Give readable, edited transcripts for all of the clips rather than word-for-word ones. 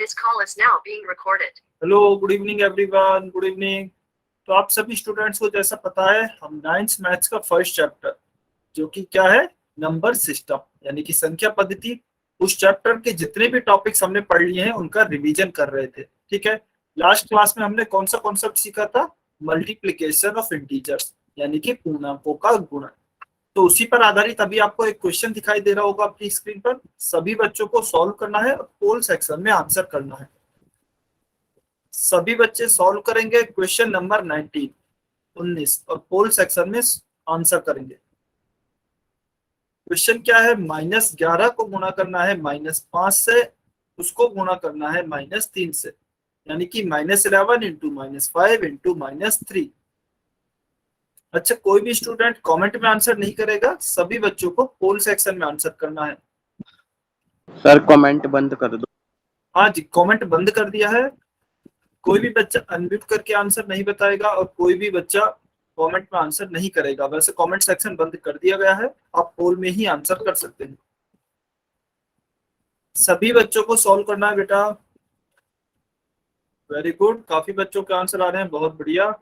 This call is now being recorded. Hello, good evening everyone, good evening. तो आप सभी students को जैसा पता है, हम 9th मैथ्स का फर्स्ट चैप्टर जो कि क्या है, नंबर सिस्टम यानी कि संख्या पद्धति, उस चैप्टर के जितने भी टॉपिक्स हमने पढ़ लिए हैं उनका रिवीजन कर रहे थे। ठीक है, लास्ट क्लास में हमने कौन सा कॉन्सेप्ट सीखा था? मल्टीप्लीकेशन ऑफ इंटीजर्स यानी कि पूर्णांकों का गुणन। तो उसी पर आधारित अभी आपको एक क्वेश्चन दिखाई दे रहा होगा आपकी स्क्रीन पर। सभी बच्चों को सॉल्व करना है और पोल सेक्शन में आंसर करना है। सभी बच्चे सॉल्व करेंगे क्वेश्चन नंबर 19 और पोल सेक्शन में आंसर करेंगे। क्वेश्चन क्या है? -11 को गुणा करना है -5 से, उसको गुणा करना है -3 से, यानी कि -11 इंटू -5 इंटू -3। अच्छा, कोई भी स्टूडेंट कमेंट में आंसर नहीं करेगा, सभी बच्चों को पोल सेक्शन में आंसर करना है। सर कमेंट बंद कर दो। हाँ जी, कमेंट बंद कर दिया है। कोई भी बच्चा अनम्यूट करके आंसर नहीं बताएगा और कोई भी बच्चा कमेंट में आंसर नहीं करेगा। वैसे कमेंट सेक्शन बंद कर दिया गया है, आप पोल में ही आंसर कर सकते हैं। सभी बच्चों को सॉल्व करना है बेटा। वेरी गुड, काफी बच्चों के आंसर आ रहे हैं, बहुत बढ़िया।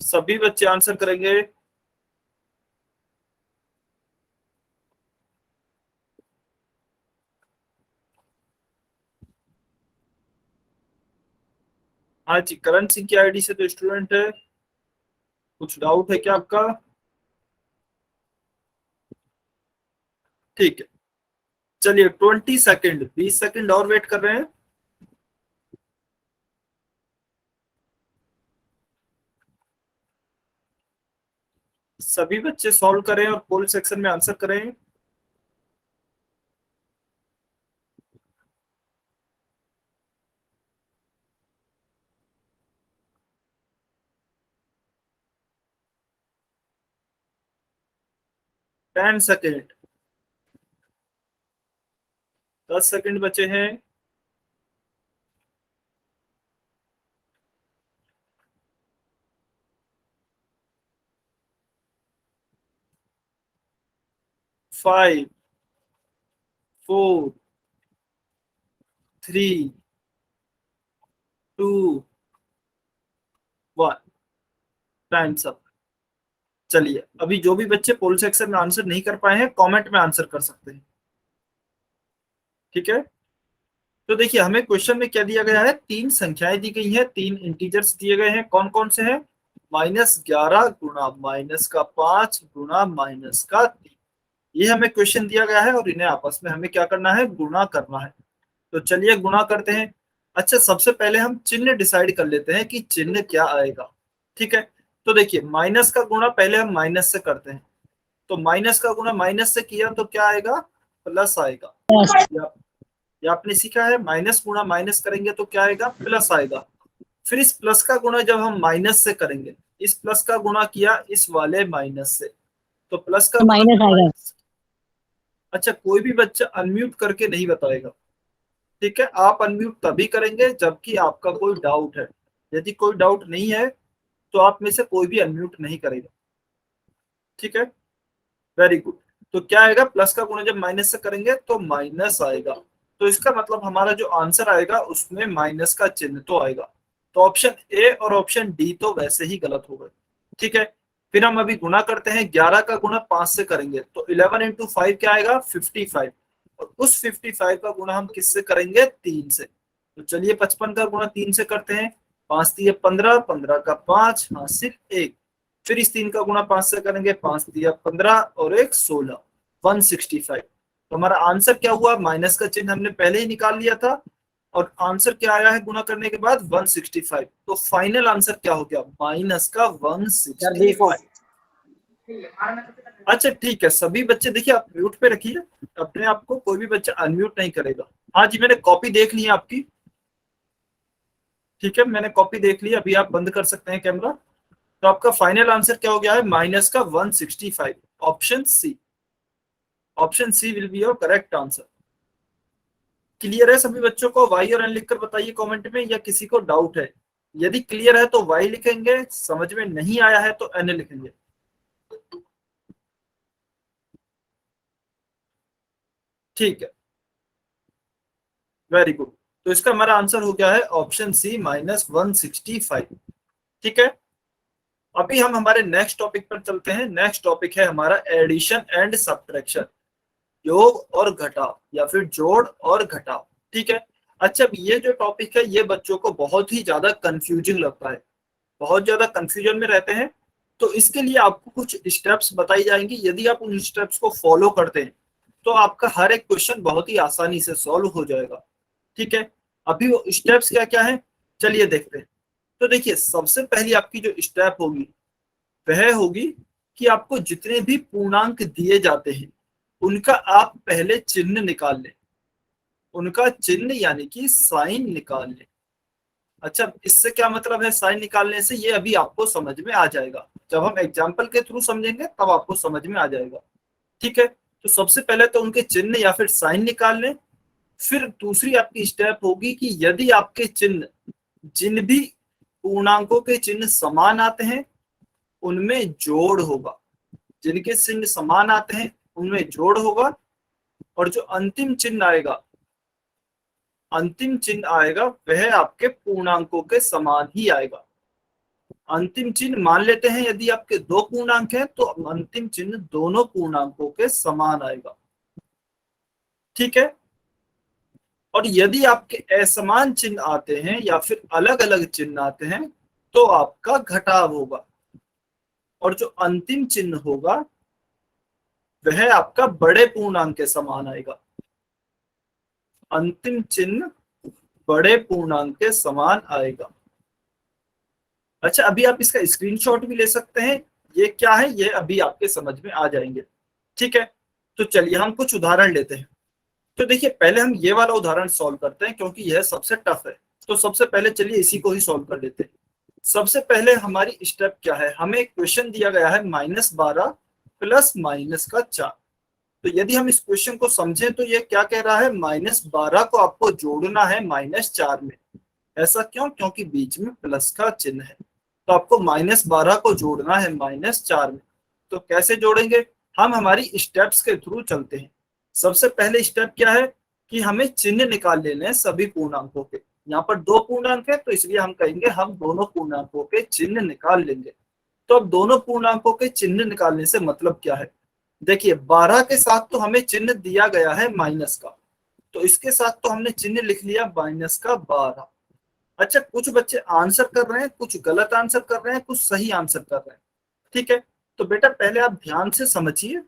सभी बच्चे आंसर करेंगे। हाँ जी, करण सिंह की आईडी से तो स्टूडेंट है। कुछ डाउट है क्या आपका? ठीक है, चलिए 20 सेकेंड, 20 सेकेंड और वेट कर रहे हैं। सभी बच्चे सॉल्व करें और पोल सेक्शन में आंसर करें। टेन सेकेंड, 10 सेकेंड बचे हैं। फाइव, 4, 3, 2, 1। Times up. चलिए, अभी जो भी बच्चे पोल सेक्शन में आंसर नहीं कर पाए हैं, कमेंट में आंसर कर सकते हैं। ठीक है, तो देखिए हमें क्वेश्चन में क्या दिया गया है, 3 संख्याएं दी गई हैं, 3 इंटीजर्स दिए गए हैं। कौन कौन से हैं? -11 गुणा -5 गुणा -3। ये हमें क्वेश्चन दिया गया है और इन्हें आपस में हमें क्या करना है, गुणा करना है। तो चलिए गुणा करते हैं। अच्छा, सबसे पहले हम चिन्ह डिसाइड कर लेते हैं कि चिन्ह क्या आएगा। ठीक है, तो देखिए माइनस का गुणा पहले हम माइनस से करते हैं। तो माइनस का गुणा माइनस से किया तो क्या आएगा? प्लस आएगा। ये आपने सीखा है, माइनस गुणा माइनस करेंगे तो क्या आएगा? प्लस आएगा। फिर इस प्लस का गुणा जब हम माइनस से करेंगे, इस प्लस का गुणा किया इस वाले माइनस से, तो प्लस का माइनस आएगा। अच्छा, कोई भी बच्चा अनम्यूट करके नहीं बताएगा। ठीक है, आप अनम्यूट तभी करेंगे जबकि आपका कोई डाउट है। यदि कोई डाउट नहीं है तो आप में से कोई भी अनम्यूट नहीं करेगा। ठीक है, वेरी गुड। तो क्या आएगा? प्लस का गुणा जब माइनस से करेंगे तो माइनस आएगा। तो इसका मतलब हमारा जो आंसर आएगा उसमें माइनस का चिन्ह तो आएगा। तो ऑप्शन ए और ऑप्शन डी तो वैसे ही गलत हो गए। ठीक है, फिर हम अभी गुणा करते हैं। 11 का गुणा 5 से करेंगे तो 11 इंटू 5 क्या आएगा? 55। और उस 55 का गुणा हम किससे करेंगे? 3 से। तो चलिए 55 का गुणा 3 से करते हैं। 5 दिए 15, 15 का 5, हाँ सिर्फ 1। फिर इस 3 का गुणा 5 से करेंगे, 5 दिया 15 और 1 16, 165। तो हमारा आंसर क्या हुआ? माइनस का चिन्ह हमने पहले ही निकाल लिया था और आंसर क्या आया है गुणा करने के बाद? 165। तो फाइनल आंसर क्या हो गया? माइनस का 165। अच्छा ठीक है, सभी बच्चे देखिए आप म्यूट पे रखिए अपने आप को, कोई भी बच्चा अनम्यूट नहीं करेगा। हाँ जी, मैंने कॉपी देख ली है आपकी। ठीक है, मैंने कॉपी देख ली, अभी आप बंद कर सकते हैं कैमरा। तो आपका फाइनल आंसर क्या हो गया है? माइनस का 165। Option C, option C will be your correct answer. Clear है सभी बच्चों को? वाई और एन लिखकर बताइए कमेंट में, या किसी को डाउट है? यदि क्लियर है तो y लिखेंगे, समझ में नहीं आया है तो n लिखेंगे। ठीक है, वेरी गुड। तो इसका हमारा आंसर हो गया है ऑप्शन सी -165। ठीक है, अभी हम हमारे नेक्स्ट टॉपिक पर चलते हैं। नेक्स्ट टॉपिक है हमारा एडिशन एंड सब्ट्रैक्शन, योग और घटाव या फिर जोड़ और घटाव। ठीक है, अच्छा ये जो टॉपिक है ये बच्चों को बहुत ही ज्यादा कंफ्यूजिंग लगता है, बहुत ज्यादा कंफ्यूजन में रहते हैं। तो इसके लिए आपको कुछ स्टेप्स बताई जाएंगी, यदि आप उन स्टेप्स को फॉलो करते हैं तो आपका हर एक क्वेश्चन बहुत ही आसानी से सॉल्व हो जाएगा। ठीक है, अभी वो स्टेप्स क्या क्या है चलिए देखते हैं। तो देखिए, सबसे पहली आपकी जो स्टेप होगी वह होगी कि आपको जितने भी पूर्णांक दिए जाते हैं उनका आप पहले चिन्ह निकाल लें, उनका चिन्ह यानी कि साइन निकाल लें। अच्छा, इससे क्या मतलब है साइन निकालने से, ये अभी आपको समझ में आ जाएगा, जब हम एग्जाम्पल के थ्रू समझेंगे तब आपको समझ में आ जाएगा। ठीक है, तो सबसे पहले तो उनके चिन्ह या फिर साइन निकाल लें। फिर दूसरी आपकी स्टेप होगी कि यदि आपके चिन्ह जिन भी पूर्णांकों के चिन्ह समान आते हैं उनमें जोड़ होगा, जिनके चिन्ह समान आते हैं उनमें जोड़ होगा, और जो अंतिम चिन्ह आएगा, अंतिम चिन्ह आएगा वह आपके पूर्णांकों के समान ही आएगा। अंतिम चिन्ह मान लेते हैं यदि आपके दो पूर्णांक हैं तो अंतिम चिन्ह दोनों पूर्णांकों के समान आएगा। ठीक है, और यदि आपके असमान चिन्ह आते हैं या फिर अलग अलग चिन्ह आते हैं तो आपका घटाव होगा, और जो अंतिम चिन्ह होगा वह आपका बड़े पूर्णांक के समान आएगा। अंतिम चिन्ह बड़े पूर्णांक के समान आएगा। अच्छा, अभी आप इसका स्क्रीनशॉट भी ले सकते हैं, ये क्या है ये अभी आपके समझ में आ जाएंगे। ठीक है, तो चलिए हम कुछ उदाहरण लेते हैं। तो देखिए, पहले हम ये वाला उदाहरण सॉल्व करते हैं क्योंकि यह सबसे टफ है। तो सबसे पहले चलिए इसी को ही सॉल्व कर लेते हैं। सबसे पहले हमारी स्टेप क्या है, हमें एक क्वेश्चन दिया गया है -12 प्लस -4। तो यदि हम इस क्वेश्चन को समझें तो ये क्या कह रहा है, -12 को आपको जोड़ना है -4 में। ऐसा क्यों, क्योंकि बीच में प्लस का चिन्ह है, तो आपको -12 को जोड़ना है -4 में। तो कैसे जोड़ेंगे, हम हमारी स्टेप्स के थ्रू चलते हैं। सबसे पहले स्टेप क्या है कि हमें चिन्ह निकाल लेने हैं सभी पूर्णांकों के। यहाँ पर दो पूर्णांक है तो इसलिए हम कहेंगे हम दोनों पूर्णांकों के चिन्ह निकाल लेंगे। तो अब दोनों पूर्णांकों के चिन्ह निकालने से मतलब क्या है, देखिए 12 के साथ तो हमें चिन्ह दिया गया है माइनस का, तो इसके साथ तो हमने चिन्ह लिख लिया -12। अच्छा, कुछ बच्चे आंसर कर रहे हैं, कुछ गलत आंसर कर रहे हैं, कुछ सही आंसर कर रहे हैं। ठीक है, तो बेटा पहले आप ध्यान से समझिए।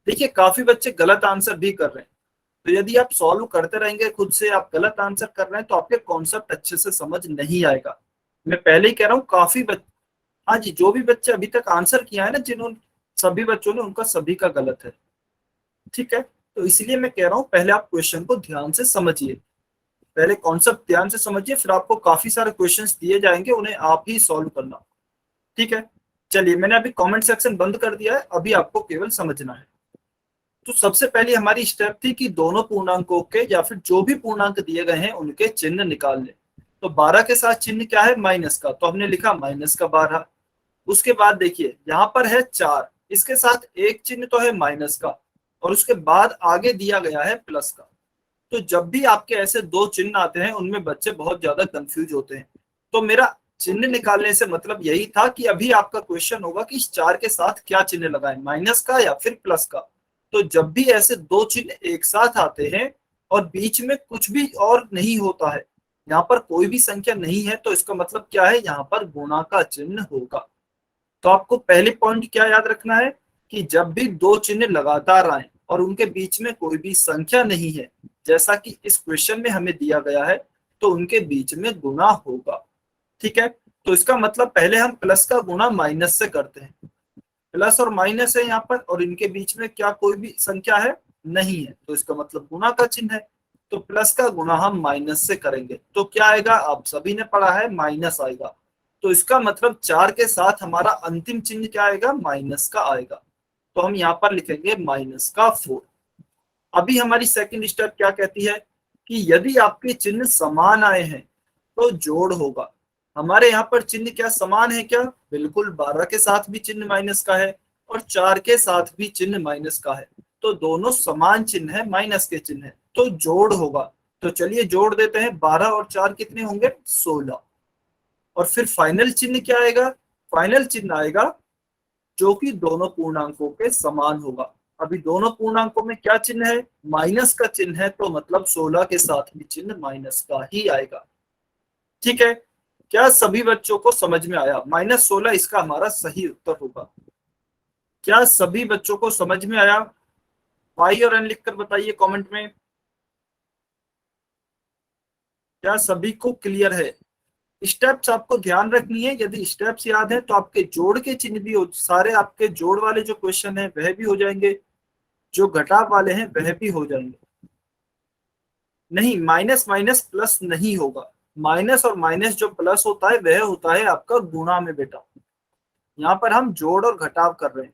देखिए, काफी बच्चे गलत आंसर भी कर रहे हैं, तो यदि आप सॉल्व करते रहेंगे खुद से, आप गलत आंसर कर रहे हैं तो आपके कॉन्सेप्ट अच्छे से समझ नहीं आएगा। मैं पहले ही कह रहा हूँ, काफी बच्चे, हाँ जी, जो भी बच्चे अभी तक आंसर किया है ना, जिन्होंने सभी बच्चों ने, उनका सभी का गलत है। ठीक है, तो इसलिए मैं कह रहा हूँ पहले आप क्वेश्चन को ध्यान से समझिए, पहले कॉन्सेप्ट ध्यान से समझिए, फिर आपको काफी सारे क्वेश्चंस दिए जाएंगे, उन्हें आप ही सॉल्व करना। ठीक है, चलिए मैंने अभी कमेंट सेक्शन बंद कर दिया है, अभी आपको केवल समझना है। तो सबसे पहली हमारी स्टेप थी कि दोनों पूर्णांकों के या फिर जो भी पूर्णांक दिए गए हैं उनके चिन्ह निकाल लें। तो 12 के साथ चिन्ह क्या है, माइनस का, तो हमने लिखा -12। उसके बाद देखिए यहाँ पर है 4, इसके साथ एक चिन्ह तो है माइनस का, और उसके बाद आगे दिया गया है प्लस का। तो जब भी आपके ऐसे दो चिन्ह आते हैं उनमें बच्चे बहुत ज्यादा कंफ्यूज होते हैं। तो मेरा चिन्ह निकालने से मतलब यही था कि अभी आपका क्वेश्चन होगा कि इस 4 के साथ क्या चिन्ह लगाएं, माइनस का या फिर प्लस का। तो जब भी ऐसे दो चिन्ह एक साथ आते हैं और बीच में कुछ भी और नहीं होता है, यहाँ पर कोई भी संख्या नहीं है, तो इसका मतलब क्या है, यहाँ पर गुणा का चिन्ह होगा। तो आपको पहले पॉइंट क्या याद रखना है कि जब भी दो चिन्ह लगातार आए और उनके बीच में कोई भी संख्या नहीं है, जैसा कि इस क्वेश्चन में हमें दिया गया है, तो उनके बीच में गुणा होगा। ठीक है, तो इसका मतलब पहले हम प्लस का गुणा माइनस से करते हैं, प्लस और माइनस है यहाँ पर, और इनके बीच में क्या कोई भी संख्या है, नहीं है, तो इसका मतलब गुणा का चिन्ह है। तो प्लस का गुणा हम माइनस से करेंगे तो क्या आएगा, आप सभी ने पढ़ा है, माइनस आएगा। तो इसका मतलब 4 के साथ हमारा अंतिम चिन्ह क्या आएगा, माइनस का आएगा। तो हम यहाँ पर लिखेंगे -4। अभी हमारी सेकंड स्टेप क्या कहती है कि यदि आपके चिन्ह समान आए हैं तो जोड़ होगा। हमारे यहाँ पर चिन्ह क्या समान है क्या? बिल्कुल, 12 के साथ भी चिन्ह माइनस का है और 4 के साथ भी चिन्ह माइनस का है, तो दोनों समान चिन्ह है, माइनस के चिन्ह है, तो जोड़ होगा। तो चलिए जोड़ देते हैं, 12 और 4 कितने होंगे? 16। और फिर फाइनल चिन्ह क्या आएगा? फाइनल चिन्ह आएगा जो कि दोनों पूर्णांकों के समान होगा। अभी दोनों पूर्णांकों में क्या चिन्ह है? माइनस का चिन्ह है, तो मतलब 16 के साथ भी चिन्ह माइनस का ही आएगा। ठीक है, क्या सभी बच्चों को समझ में आया? -16 इसका हमारा सही उत्तर होगा। क्या सभी बच्चों को समझ में आया? वाई और एन लिखकर बताइए कमेंट में। क्या सभी को क्लियर है? स्टेप्स आपको ध्यान रखनी है, यदि स्टेप्स याद है तो आपके जोड़ के चिन्ह भी सारे आपके जोड़ वाले जो क्वेश्चन है वह भी हो जाएंगे, जो घटाव वाले हैं वह भी हो जाएंगे। नहीं, माइनस माइनस प्लस नहीं होगा। माइनस और माइनस जो प्लस होता है वह होता है आपका गुणा में बेटा। यहाँ पर हम जोड़ और घटाव कर रहे हैं।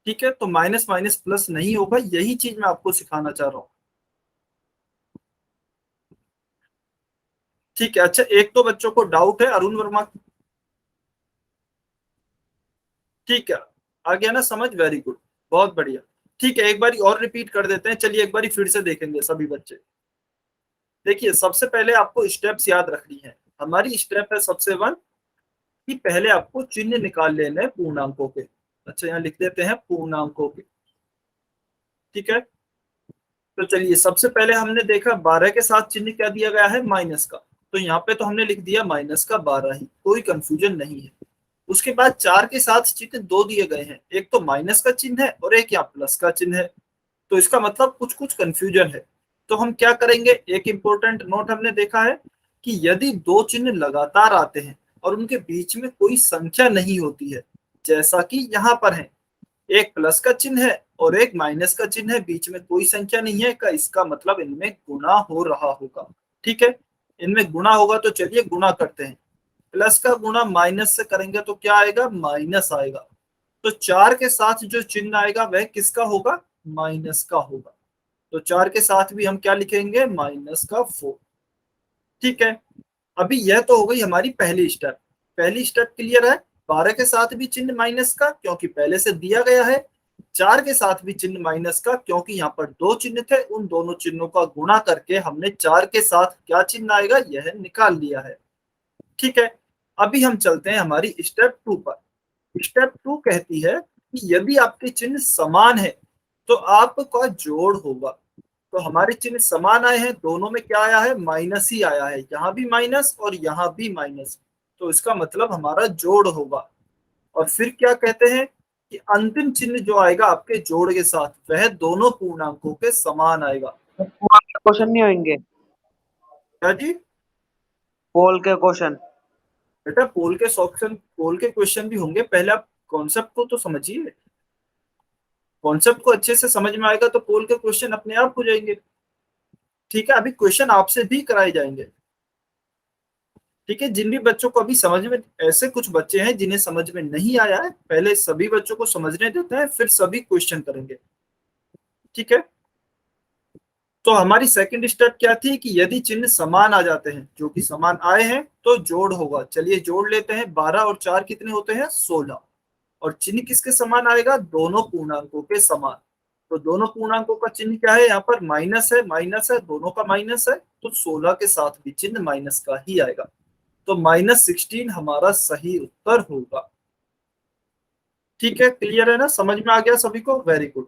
ठीक है, तो माइनस माइनस प्लस नहीं होगा, यही चीज मैं आपको सिखाना चाह रहा हूँ। ठीक है, अच्छा एक तो बच्चों को डाउट है, अरुण वर्मा। ठीक है, आ गया ना समझ? वेरी गुड, बहुत बढ़िया। ठीक है, एक बारी और रिपीट कर देते हैं, चलिए एक बारी फिर से देखेंगे सभी बच्चे। देखिए, सबसे पहले आपको स्टेप्स याद रखनी है। हमारी स्टेप है सबसे वन कि पहले आपको चिन्ह निकाल लेने हैं पूर्णांकों के। अच्छा, यहाँ लिख देते हैं पूर्णांकों के। ठीक है, तो चलिए सबसे पहले हमने देखा 12 के साथ चिन्ह क्या दिया गया है? माइनस का। तो यहाँ पे तो हमने लिख दिया माइनस का 12 ही, कोई कंफ्यूजन नहीं है। उसके बाद 4 के साथ चिन्ह दो दिए गए हैं, एक तो माइनस का चिन्ह है और एक यहाँ प्लस का चिन्ह है, तो इसका मतलब कुछ कुछ कंफ्यूजन है। तो हम क्या करेंगे, एक इंपॉर्टेंट नोट हमने देखा है कि यदि दो चिन्ह लगातार आते हैं और उनके बीच में कोई संख्या नहीं होती है, जैसा कि यहाँ पर है, एक प्लस का चिन्ह है और एक माइनस का चिन्ह है, बीच में कोई संख्या नहीं है, का इसका मतलब इनमें गुणा हो रहा होगा। ठीक है, इनमें गुणा होगा, तो चलिए गुणा करते हैं। प्लस का गुणा माइनस से करेंगे तो क्या आएगा? माइनस आएगा। तो 4 के साथ जो चिन्ह आएगा वह किसका होगा? माइनस का होगा। तो 4 के साथ भी हम क्या लिखेंगे? माइनस का 4। ठीक है, अभी यह तो हो गई हमारी पहली स्टेप। पहली स्टेप क्लियर है? 12 के साथ भी चिन्ह माइनस का क्योंकि पहले से दिया गया है, 4 के साथ भी चिन्ह माइनस का क्योंकि यहाँ पर दो चिन्ह थे, उन दोनों चिन्हों का गुणा करके हमने 4 के साथ क्या चिन्ह आएगा यह निकाल लिया है। ठीक है, अभी हम चलते हैं हमारी स्टेप 2 पर। स्टेप 2 कहती है कि यदि आपके चिन्ह समान है तो आपका जोड़ होगा। तो हमारे चिन्ह समान आए हैं, दोनों में क्या आया है? माइनस ही आया है, यहाँ भी माइनस और यहाँ भी माइनस, तो इसका मतलब हमारा जोड़ होगा। और फिर क्या कहते हैं कि अंतिम चिन्ह जो आएगा आपके जोड़ के साथ वह दोनों पूर्णांकों के समान आएगा। क्वेश्चन नहीं होंगे? क्या जी? पोल के क्वेश्चन? बेटा पोल के क्वेश्चन भी होंगे, पहले आप कॉन्सेप्ट को तो समझिए। कॉन्सेप्ट को अच्छे से समझ में आएगा तो पोल के क्वेश्चन अपने आप हो जाएंगे। ठीक है, अभी क्वेश्चन आपसे भी कराए जाएंगे। ठीक है, जिन भी बच्चों को अभी समझ में, ऐसे कुछ बच्चे हैं जिन्हें समझ में नहीं आया है, पहले सभी बच्चों को समझने देते हैं फिर सभी क्वेश्चन करेंगे। ठीक है, तो हमारी सेकंड स्टेप क्या थी कि यदि चिन्ह समान आ जाते हैं, जो कि समान आए हैं, तो जोड़ होगा। चलिए जोड़ लेते हैं, 12 और 4 कितने होते हैं? 16। और चिन्ह किसके समान आएगा? दोनों पूर्णांकों के समान। तो दोनों पूर्णांकों का चिन्ह क्या है? यहाँ पर माइनस है, दोनों का माइनस है, तो 16 के साथ भी चिन्ह माइनस का ही आएगा। तो -16 हमारा सही उत्तर होगा। ठीक है, क्लियर है ना? समझ में आ गया सभी को? वेरी गुड,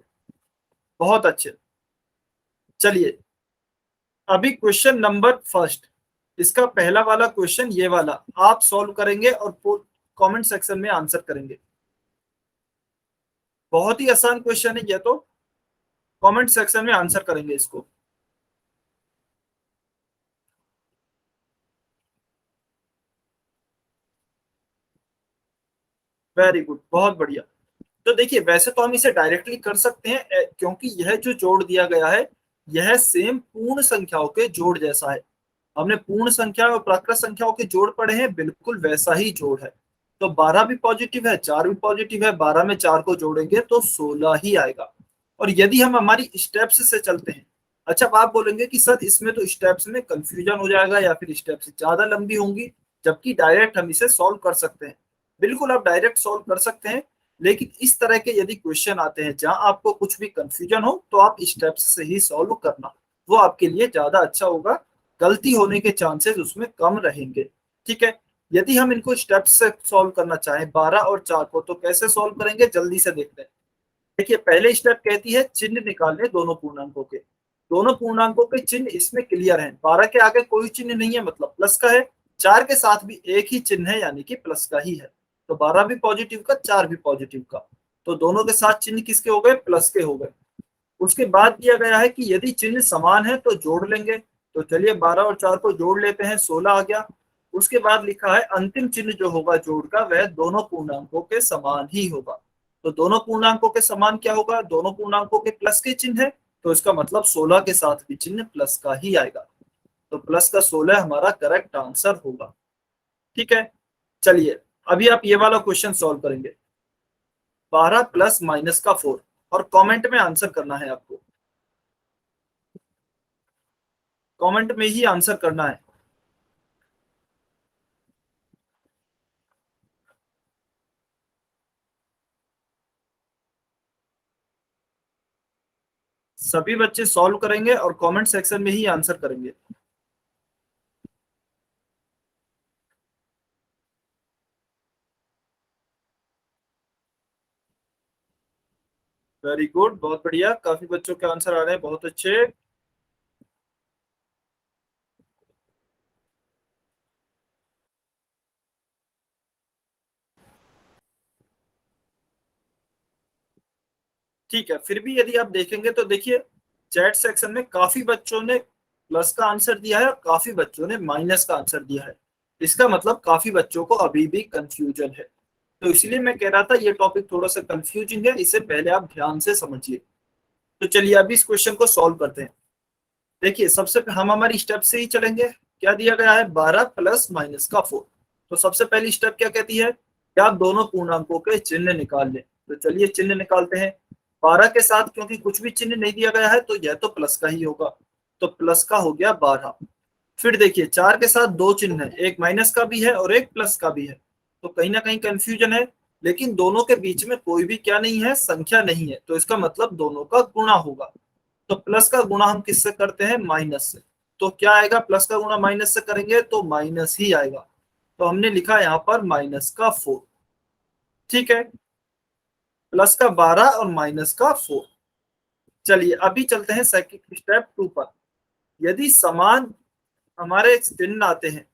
बहुत अच्छे। चलिए अभी क्वेश्चन नंबर फर्स्ट, इसका पहला वाला क्वेश्चन ये वाला आप सॉल्व करेंगे और कमेंट सेक्शन में आंसर करेंगे। बहुत ही आसान क्वेश्चन है ये तो, कमेंट सेक्शन में आंसर करेंगे इसको। वेरी गुड, बहुत बढ़िया। तो देखिए, वैसे तो हम इसे डायरेक्टली कर सकते हैं क्योंकि यह जो जोड़ दिया गया है यह सेम पूर्ण संख्याओं के जोड़ जैसा है। हमने पूर्ण संख्या और प्राकृत संख्याओं के जोड़ पढ़े हैं, बिल्कुल वैसा ही जोड़ है। तो 12 भी पॉजिटिव है, 4 भी पॉजिटिव है, 12 में 4 को जोड़ेंगे तो 16 ही आएगा। और यदि हम हमारी स्टेप्स से चलते हैं अच्छा, अब आप बोलेंगे कि सर इसमें तो स्टेप्स में कंफ्यूजन हो जाएगा या फिर स्टेप्स ज्यादा लंबी होंगी, जबकि डायरेक्ट हम इसे सॉल्व कर सकते हैं। बिल्कुल आप डायरेक्ट सॉल्व कर सकते हैं, लेकिन इस तरह के यदि क्वेश्चन आते हैं जहां आपको कुछ भी कंफ्यूजन हो तो आप स्टेप्स से ही सॉल्व करना, वो आपके लिए ज्यादा अच्छा होगा। गलती होने के चांसेस उसमें कम रहेंगे। ठीक है, यदि हम इनको स्टेप्स से सॉल्व करना चाहें 12 और 4 को, तो कैसे सॉल्व करेंगे जल्दी से देखते हैं। देखिए, पहले स्टेप कहती है चिन्ह निकालने दोनों पूर्णांकों के। दोनों पूर्णांकों के चिन्ह इसमें क्लियर हैं। 12 के आगे कोई चिन्ह नहीं है, मतलब प्लस का है। 4 के साथ भी एक ही चिन्ह है, यानी कि प्लस का ही है। तो 12 भी पॉजिटिव का, 4 भी पॉजिटिव का। तो दोनों के साथ चिन्ह किसके हो गए? प्लस के हो गए। उसके बाद दिया गया है कि यदि चिन्ह समान है तो जोड़ लेंगे। तो चलिए 12 और 4 को जोड़ लेते हैं, 16 आ गया। उसके बाद लिखा है अंतिम चिन्ह जो होगा जोड़ का, वह दोनों पूर्णांकों के समान ही होगा। तो दोनों पूर्णांकों के समान क्या होगा? दोनों पूर्णांकों के प्लस के चिन्ह है, तो इसका मतलब 16 के साथ भी चिन्ह प्लस का ही आएगा। तो प्लस का 16 हमारा करेक्ट आंसर होगा। ठीक है, चलिए अभी आप ये वाला क्वेश्चन सॉल्व करेंगे। 12 प्लस माइनस का 4, और कमेंट में आंसर करना है आपको। कमेंट में ही आंसर करना है। सभी बच्चे सॉल्व करेंगे और कमेंट सेक्शन में ही आंसर करेंगे। वेरी गुड, बहुत बढ़िया, काफी बच्चों के आंसर आ रहे हैं, बहुत अच्छे। ठीक है, फिर भी यदि आप देखेंगे तो देखिए चैट सेक्शन में काफी बच्चों ने प्लस का आंसर दिया है और काफी बच्चों ने माइनस का आंसर दिया है। इसका मतलब काफी बच्चों को अभी भी कंफ्यूजन है। तो इसलिए मैं कह रहा था ये टॉपिक थोड़ा सा कंफ्यूजिंग है, इसे पहले आप ध्यान से समझिए। तो चलिए अभी इस क्वेश्चन को सॉल्व करते हैं। देखिए सबसे हम हमारी स्टेप से ही चलेंगे। क्या दिया गया है? 12 प्लस माइनस का 4। तो सबसे पहली स्टेप क्या कहती है कि आप दोनों पूर्णांकों के चिन्ह निकाल लें। तो चलिए चिन्ह निकालते हैं। 12 के साथ क्योंकि कुछ भी चिन्ह नहीं दिया गया है तो यह तो प्लस का ही होगा। तो प्लस का हो गया 12। फिर देखिए 4 के साथ दो चिन्ह है, एक माइनस का भी है और एक प्लस का भी है। तो कहीं ना कहीं कंफ्यूजन है, लेकिन दोनों के बीच में कोई भी क्या नहीं है? संख्या नहीं है। तो इसका मतलब दोनों का गुणा होगा। तो प्लस का गुणा हम किससे करते हैं? माइनस से। तो क्या आएगा? प्लस का गुणा माइनस से करेंगे तो माइनस ही आएगा। तो हमने लिखा यहाँ पर माइनस का 4। ठीक है, प्लस का 12 और माइनस का 4। चलिए अभी चलते हैं सेकंड स्टेप 2 पर। यदि समान हमारे चिन्ह आते हैं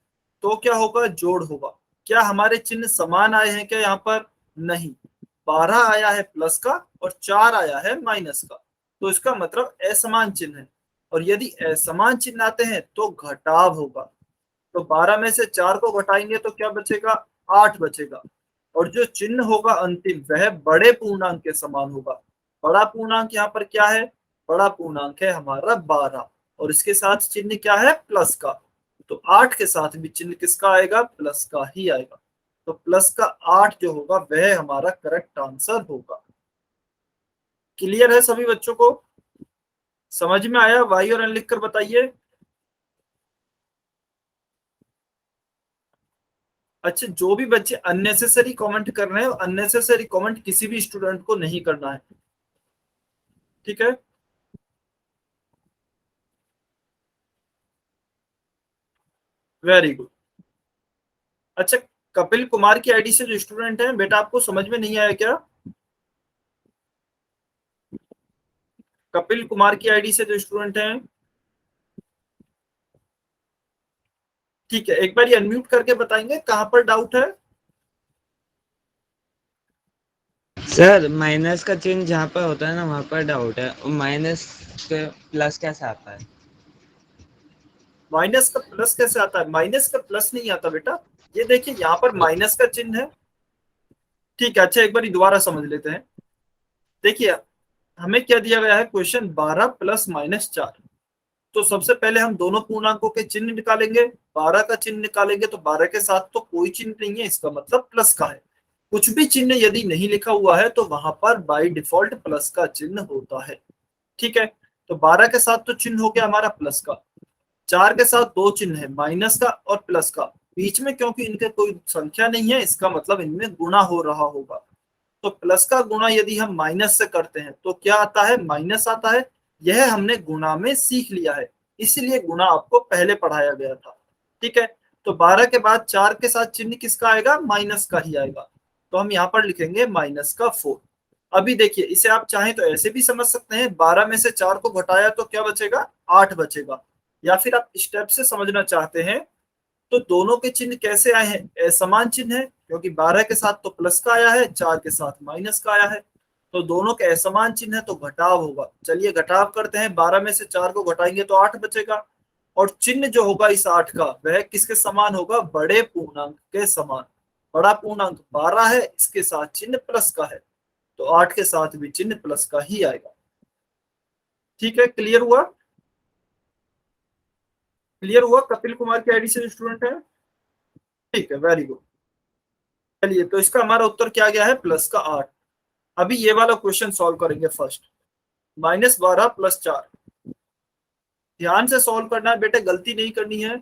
तो क्या होगा? जोड़ होगा। क्या हमारे चिन्ह समान आए हैं क्या यहाँ पर? नहीं। 12 आया है प्लस का और 4 आया है माइनस का। तो इसका मतलब असमान चिन्ह है। और यदि असमान चिन्ह आते हैं तो घटाव होगा। तो 12 में से 4 को घटाएंगे तो क्या बचेगा? 8 बचेगा। और जो चिन्ह होगा अंतिम, वह बड़े पूर्णांक के समान होगा। बड़ा पूर्णांक यहाँ पर क्या है? बड़ा पूर्णांक है हमारा 12, और इसके साथ चिन्ह क्या है? प्लस का। तो 8 के साथ भी चिन्ह किसका आएगा? प्लस का ही आएगा। तो प्लस का 8 जो होगा वह हमारा करेक्ट आंसर होगा। क्लियर है सभी बच्चों को? समझ में आया? वाई और एन लिखकर बताइए। अच्छा, जो भी बच्चे अननेसेसरी कमेंट कर रहे हैं, अननेसेसरी कमेंट किसी भी स्टूडेंट को नहीं करना है। ठीक है, वेरी गुड। अच्छा, कपिल कुमार की आईडी से जो स्टूडेंट है, बेटा आपको समझ में नहीं आया क्या? कपिल कुमार की आईडी से जो स्टूडेंट है, ठीक है, एक बार ये अनम्यूट करके बताएंगे कहां पर डाउट है। सर माइनस का चिन्ह जहाँ पर होता है ना वहाँ पर डाउट है, और माइनस के प्लस कैसे आता है? माइनस का प्लस कैसे आता है? माइनस का प्लस नहीं आता बेटा। ये देखिए यहाँ पर माइनस का चिन्ह है। ठीक है, अच्छा एक बार दोबारा समझ लेते हैं। देखिए हमें क्या दिया गया है? Question 12 plus minus 4। तो सबसे पहले हम दोनों पूर्णांकों के चिन्ह निकालेंगे। 12 का चिन्ह निकालेंगे तो 12 के साथ तो कोई चिन्ह नहीं है, इसका मतलब प्लस का है। कुछ भी चिन्ह यदि नहीं लिखा हुआ है तो वहां पर बाय डिफॉल्ट प्लस का चिन्ह होता है। ठीक है, तो 12 के साथ तो चिन्ह हो गया हमारा प्लस का, 4 के साथ दो चिन्ह है माइनस का और प्लस का, बीच में क्योंकि इनके कोई संख्या नहीं है इसका मतलब इनमें गुणा हो रहा होगा। तो प्लस का गुणा यदि हम माइनस से करते हैं तो क्या आता है, माइनस आता है। यह हमने गुणा में सीख लिया है, इसीलिए गुणा आपको पहले पढ़ाया गया था। ठीक है, तो 12 के बाद 4 के साथ चिन्ह किसका आएगा, माइनस का ही आएगा। तो हम यहाँ पर लिखेंगे माइनस का 4। अभी देखिए इसे आप चाहें तो ऐसे भी समझ सकते हैं, 12 में से 4 को घटाया तो क्या बचेगा, 8 बचेगा। या फिर आप स्टेप से समझना चाहते हैं तो दोनों के चिन्ह कैसे आए हैं, समान चिन्ह है, क्योंकि 12 के साथ तो प्लस का आया है, 4 के साथ माइनस का आया है, तो दोनों के असमान चिन्ह है तो घटाव होगा। चलिए घटाव करते हैं, 12 में से 4 को घटाएंगे तो 8 बचेगा, और चिन्ह जो होगा इस 8 का वह किसके समान होगा, बड़े पूर्णांक के समान। बड़ा पूर्णांक 12 है, इसके साथ चिन्ह प्लस का है, तो 8 के साथ भी चिन्ह प्लस का ही आएगा। ठीक है, क्लियर हुआ, क्लियर हुआ। कपिल कुमार की आईडी से स्टूडेंट है, ठीक है, वेरी गुड। चलिए तो इसका हमारा उत्तर क्या गया है, प्लस का 8। अभी ये वाला क्वेश्चन सॉल्व करेंगे फर्स्ट, -12 + 4। ध्यान से सॉल्व करना है बेटे, गलती नहीं करनी है।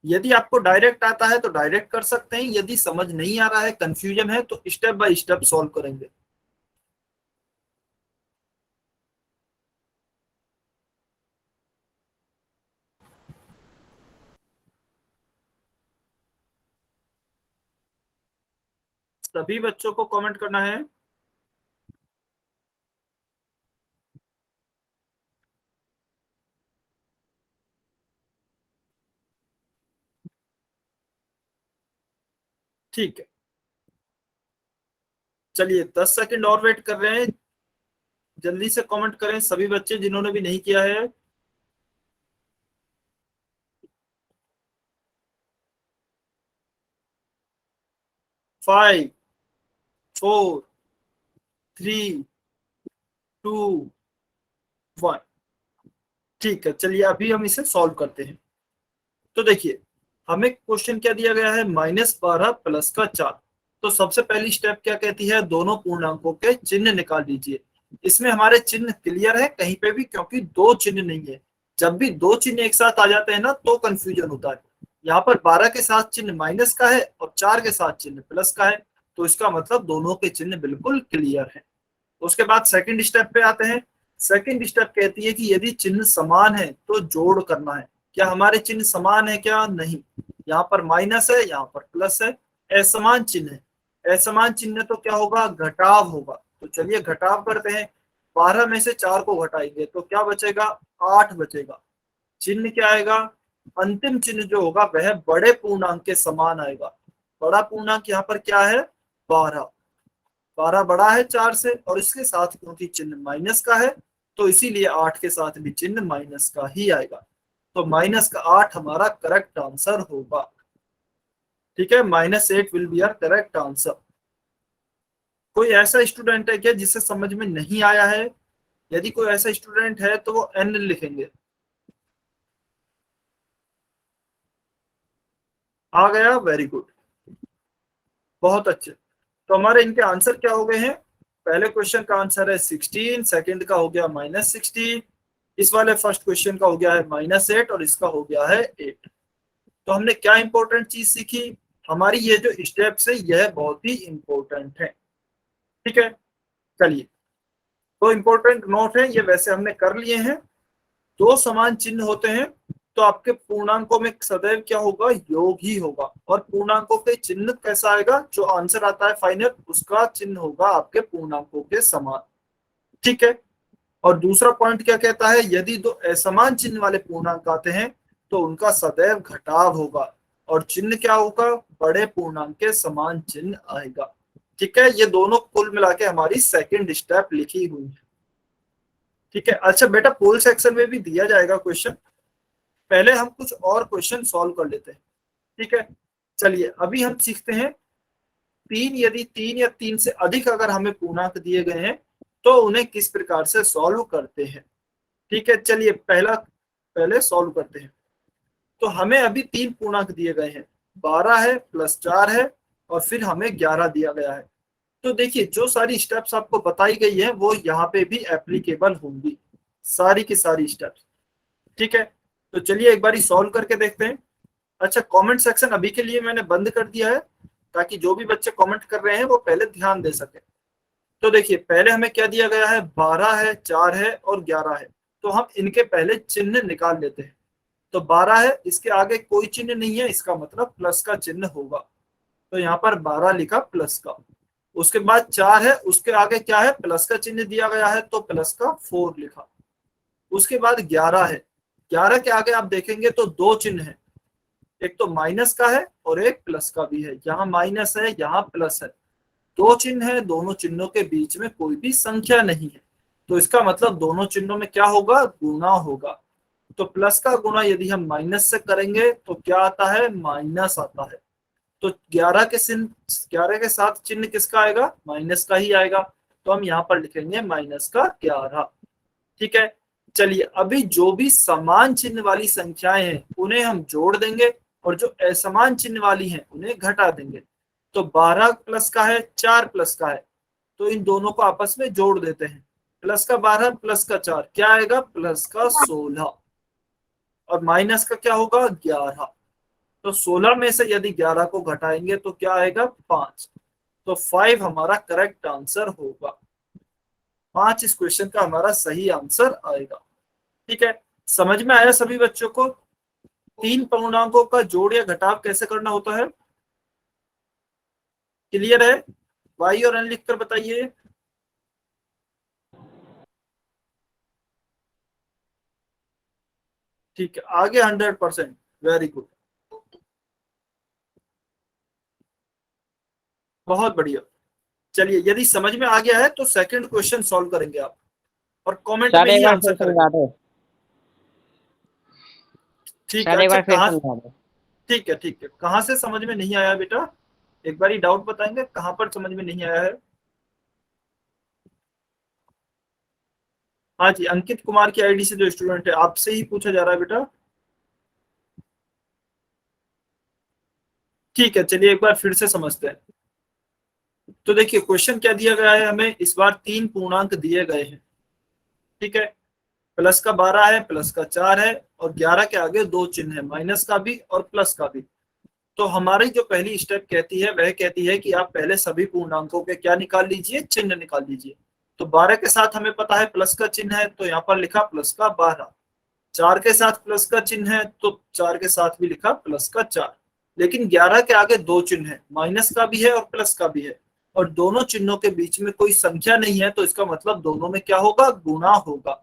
यदि आपको डायरेक्ट आता है तो डायरेक्ट कर सकते हैं, यदि समझ नहीं आ रहा है, कंफ्यूजन है, तो स्टेप बाय स्टेप सॉल्व करेंगे। सभी बच्चों को कमेंट करना है। ठीक है, चलिए 10 सेकंड और वेट कर रहे हैं, जल्दी से कमेंट करें सभी बच्चे जिन्होंने भी नहीं किया है। 5 4 3 2 1। ठीक है, चलिए अभी हम इसे सॉल्व करते हैं। तो देखिए हमें क्वेश्चन क्या दिया गया है, -12 + का 4। तो सबसे पहली स्टेप क्या कहती है, दोनों पूर्णांकों के चिन्ह निकाल दीजिए। इसमें हमारे चिन्ह क्लियर है कहीं पे भी, क्योंकि दो चिन्ह नहीं है। जब भी दो चिन्ह एक साथ आ जाते हैं ना तो कंफ्यूजन होता है। यहाँ पर 12 के साथ चिन्ह माइनस का है और 4 के साथ चिन्ह प्लस का है, तो इसका मतलब दोनों के चिन्ह बिल्कुल क्लियर है। उसके बाद सेकंड स्टेप पे आते हैं। सेकंड स्टेप कहती है कि यदि चिन्ह समान है तो जोड़ करना है। क्या हमारे चिन्ह समान है, क्या नहीं। यहाँ पर माइनस है, यहाँ पर प्लस है, असमान चिन्ह है। असमान चिन्ह तो क्या होगा, घटाव होगा। तो चलिए घटाव करते हैं, 12 में से 4 को घटाएंगे तो क्या बचेगा, 8 बचेगा। चिन्ह क्या आएगा, अंतिम चिन्ह जो होगा वह बड़े पूर्णांक के समान आएगा। बड़ा पूर्णांक यहाँ पर क्या है, 12। 12 बड़ा है 4 से, और इसके साथ क्योंकि चिन्ह माइनस का है तो इसीलिए 8 के साथ भी चिन्ह माइनस का ही आएगा। तो -8 हमारा करेक्ट आंसर होगा। ठीक है, -8 will be our correct answer. कोई ऐसा स्टूडेंट है क्या जिसे समझ में नहीं आया है, यदि कोई ऐसा स्टूडेंट है तो वो n लिखेंगे। आ गया, वेरी गुड, बहुत अच्छे। तो हमारे इनके आंसर क्या हो गए हैं, पहले क्वेश्चन का आंसर है 16, सेकंड का हो गया -16, इस वाले फर्स्ट क्वेश्चन का हो गया है -8 और इसका हो गया है 8। तो हमने क्या इंपॉर्टेंट चीज सीखी, हमारी ये जो स्टेप्स है यह बहुत ही इंपॉर्टेंट है। ठीक है, चलिए तो इंपॉर्टेंट नोट है ये, वैसे हमने कर लिए हैं। दो समान चिन्ह होते हैं तो आपके पूर्णांकों में सदैव क्या होगा, योग ही होगा। और पूर्णांकों के चिन्ह कैसा आएगा, जो आंसर आता है फाइनल उसका चिन्ह होगा आपके पूर्णांकों के समान। ठीक है, और दूसरा पॉइंट क्या कहता है, यदि दो असमान चिन्ह वाले पूर्णांक आते हैं तो उनका सदैव घटाव होगा, और चिन्ह क्या होगा, बड़े पूर्णांक के समान चिन्ह आएगा। ठीक है, ये दोनों कुल मिला के हमारी सेकंड स्टेप लिखी हुई है। ठीक है, अच्छा बेटा पोल सेक्शन में भी दिया जाएगा क्वेश्चन, पहले हम कुछ और क्वेश्चन सॉल्व कर लेते हैं। ठीक है, चलिए अभी हम सीखते हैं यदि 3 या 3 से अधिक अगर हमें पूर्णांक दिए गए हैं तो उन्हें किस प्रकार से सॉल्व करते हैं। ठीक है, चलिए पहले सॉल्व करते हैं। तो हमें अभी 3 पूर्णांक दिए गए हैं, 12 है, +4 है, और फिर हमें 11 दिया गया है। तो देखिए जो सारी स्टेप्स आपको बताई गई है वो यहाँ पे भी एप्लीकेबल होंगी, सारी की सारी स्टेप्स। ठीक है, तो चलिए एक बारी सॉल्व करके देखते हैं। अच्छा, कमेंट सेक्शन अभी के लिए मैंने बंद कर दिया है ताकि जो भी बच्चे कमेंट कर रहे हैं वो पहले ध्यान दे सके। तो देखिए पहले हमें क्या दिया गया है, 12 है, 4 है और 11 है। तो हम इनके पहले चिन्ह निकाल लेते हैं। तो 12 है, इसके आगे कोई चिन्ह नहीं है, इसका मतलब प्लस का चिन्ह होगा। तो यहाँ पर 12 लिखा प्लस का। उसके बाद 4 है, उसके आगे क्या है, प्लस का चिन्ह दिया गया है तो प्लस का 4 लिखा। उसके बाद 11 है, 11 के आगे आप देखेंगे तो दो चिन्ह है, एक तो माइनस का है और एक प्लस का भी है। यहाँ माइनस है, यहाँ प्लस है, दो चिन्ह है, दोनों चिन्हों के बीच में कोई भी संख्या नहीं है। तो इसका मतलब दोनों चिन्हों में क्या होगा, गुणा होगा। तो प्लस का गुणा यदि हम माइनस से करेंगे तो क्या आता है, माइनस आता है। तो 11 के चिन्ह, 11 के साथ चिन्ह किसका आएगा, माइनस का ही आएगा। तो हम यहाँ पर लिखेंगे माइनस का 11। ठीक है, चलिए अभी जो भी समान चिन्ह वाली संख्याएं हैं उन्हें हम जोड़ देंगे और जो असमान चिन्ह वाली हैं उन्हें घटा देंगे। तो 12 प्लस का है, 4 प्लस का है, तो इन दोनों को आपस में जोड़ देते हैं। प्लस का 12 प्लस का 4 क्या आएगा, प्लस का 16। और माइनस का क्या होगा, 11। तो 16 में से यदि 11 को घटाएंगे तो क्या आएगा, 5। तो 5 हमारा करेक्ट आंसर होगा। 5 इस क्वेश्चन का हमारा सही आंसर आएगा। ठीक है, समझ में आया सभी बच्चों को। तीन पूर्णांकों का जोड़ या घटाव कैसे करना होता है, क्लियर है? वाई और एन लिखकर बताइए। ठीक है, आगे 100%, वेरी गुड, बहुत बढ़िया। चलिए यदि समझ में आ गया है तो सेकंड क्वेश्चन सॉल्व करेंगे आप, और कमेंट सर में एक ही बार आंसर फिर करेंगे। समझा दो। ठीक है, सर एक अच्छा बार फिर कहाँ, समझा दो। ठीक है ठीक है, कहाँ से समझ में नहीं आया बेटा, एक बारी डाउट बताएंगे कहाँ पर समझ में नहीं आया है। हाँ जी, अंकित कुमार की आईडी से जो स्टूडेंट है आपसे ही पूछा जा रहा है बेटा। ठीक है, चलिए एक बार फिर से समझते हैं। तो देखिए क्वेश्चन क्या दिया गया है हमें, इस बार तीन पूर्णांक दिए गए हैं। ठीक है, प्लस का 12 है, प्लस का 4 है और 11 के आगे दो चिन्ह है, माइनस का भी और प्लस का भी। तो हमारी जो पहली स्टेप कहती है वह कहती है कि आप पहले सभी पूर्णांकों के क्या निकाल लीजिए, चिन्ह निकाल लीजिए। तो 12 के साथ हमें पता है प्लस का चिन्ह है तो यहाँ पर लिखा प्लस का 12। 4 के साथ प्लस का चिन्ह है तो 4 के साथ भी लिखा प्लस का 4। लेकिन 11 के आगे दो चिन्ह है, माइनस का भी है और प्लस का भी है, और दोनों चिन्हों के बीच में कोई संख्या नहीं है, तो इसका मतलब दोनों में क्या होगा, गुणा होगा।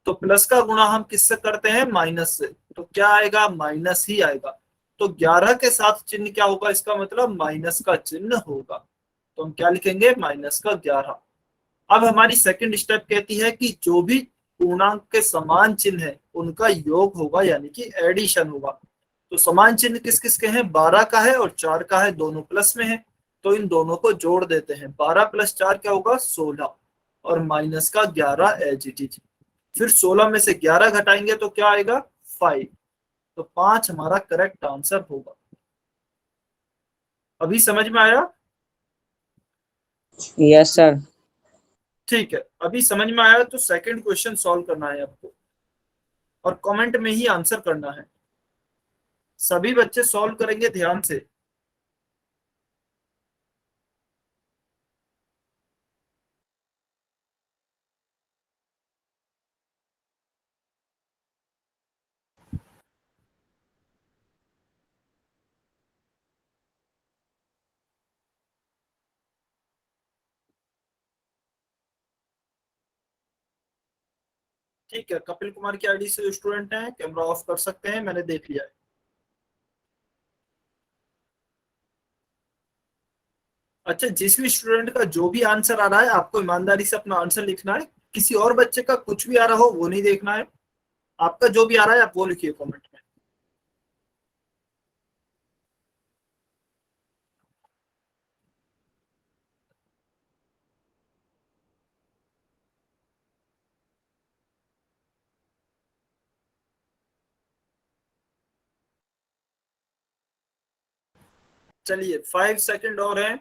तो प्लस का गुणा हम किससे करते हैं, माइनस से, तो क्या आएगा, माइनस ही आएगा। तो 11 के साथ चिन्ह क्या होगा, इसका मतलब माइनस का चिन्ह होगा। तो हम क्या लिखेंगे, माइनस का 11। अब हमारी सेकंड स्टेप कहती है कि जो भी पूर्णांक के समान चिन्ह है उनका योग होगा, यानी कि एडिशन होगा। तो समान चिन्ह किस किस के हैं, 12 का है और 4 का है, दोनों प्लस में है। तो इन दोनों को जोड़ देते हैं, 12 प्लस 4 क्या होगा, 16, और माइनस का 11 एज इट इज। फिर 16 में से 11 घटाएंगे तो क्या आएगा, 5। तो 5 हमारा करेक्ट आंसर होगा। अभी समझ में आया? Yes sir. ठीक है, अभी समझ में आया तो सेकंड क्वेश्चन सॉल्व करना है आपको, और कमेंट में ही आंसर करना है। सभी बच्चे सॉल्व करेंगे ध्यान से। ठीक है, कपिल कुमार की आईडी से स्टूडेंट हैं कैमरा ऑफ कर सकते हैं, मैंने देख लिया है। अच्छा, जिस भी स्टूडेंट का जो भी आंसर आ रहा है आपको ईमानदारी से अपना आंसर लिखना है। किसी और बच्चे का कुछ भी आ रहा हो वो नहीं देखना है, आपका जो भी आ रहा है आप वो लिखिए कमेंट में। चलिए 5 सेकंड और हैं,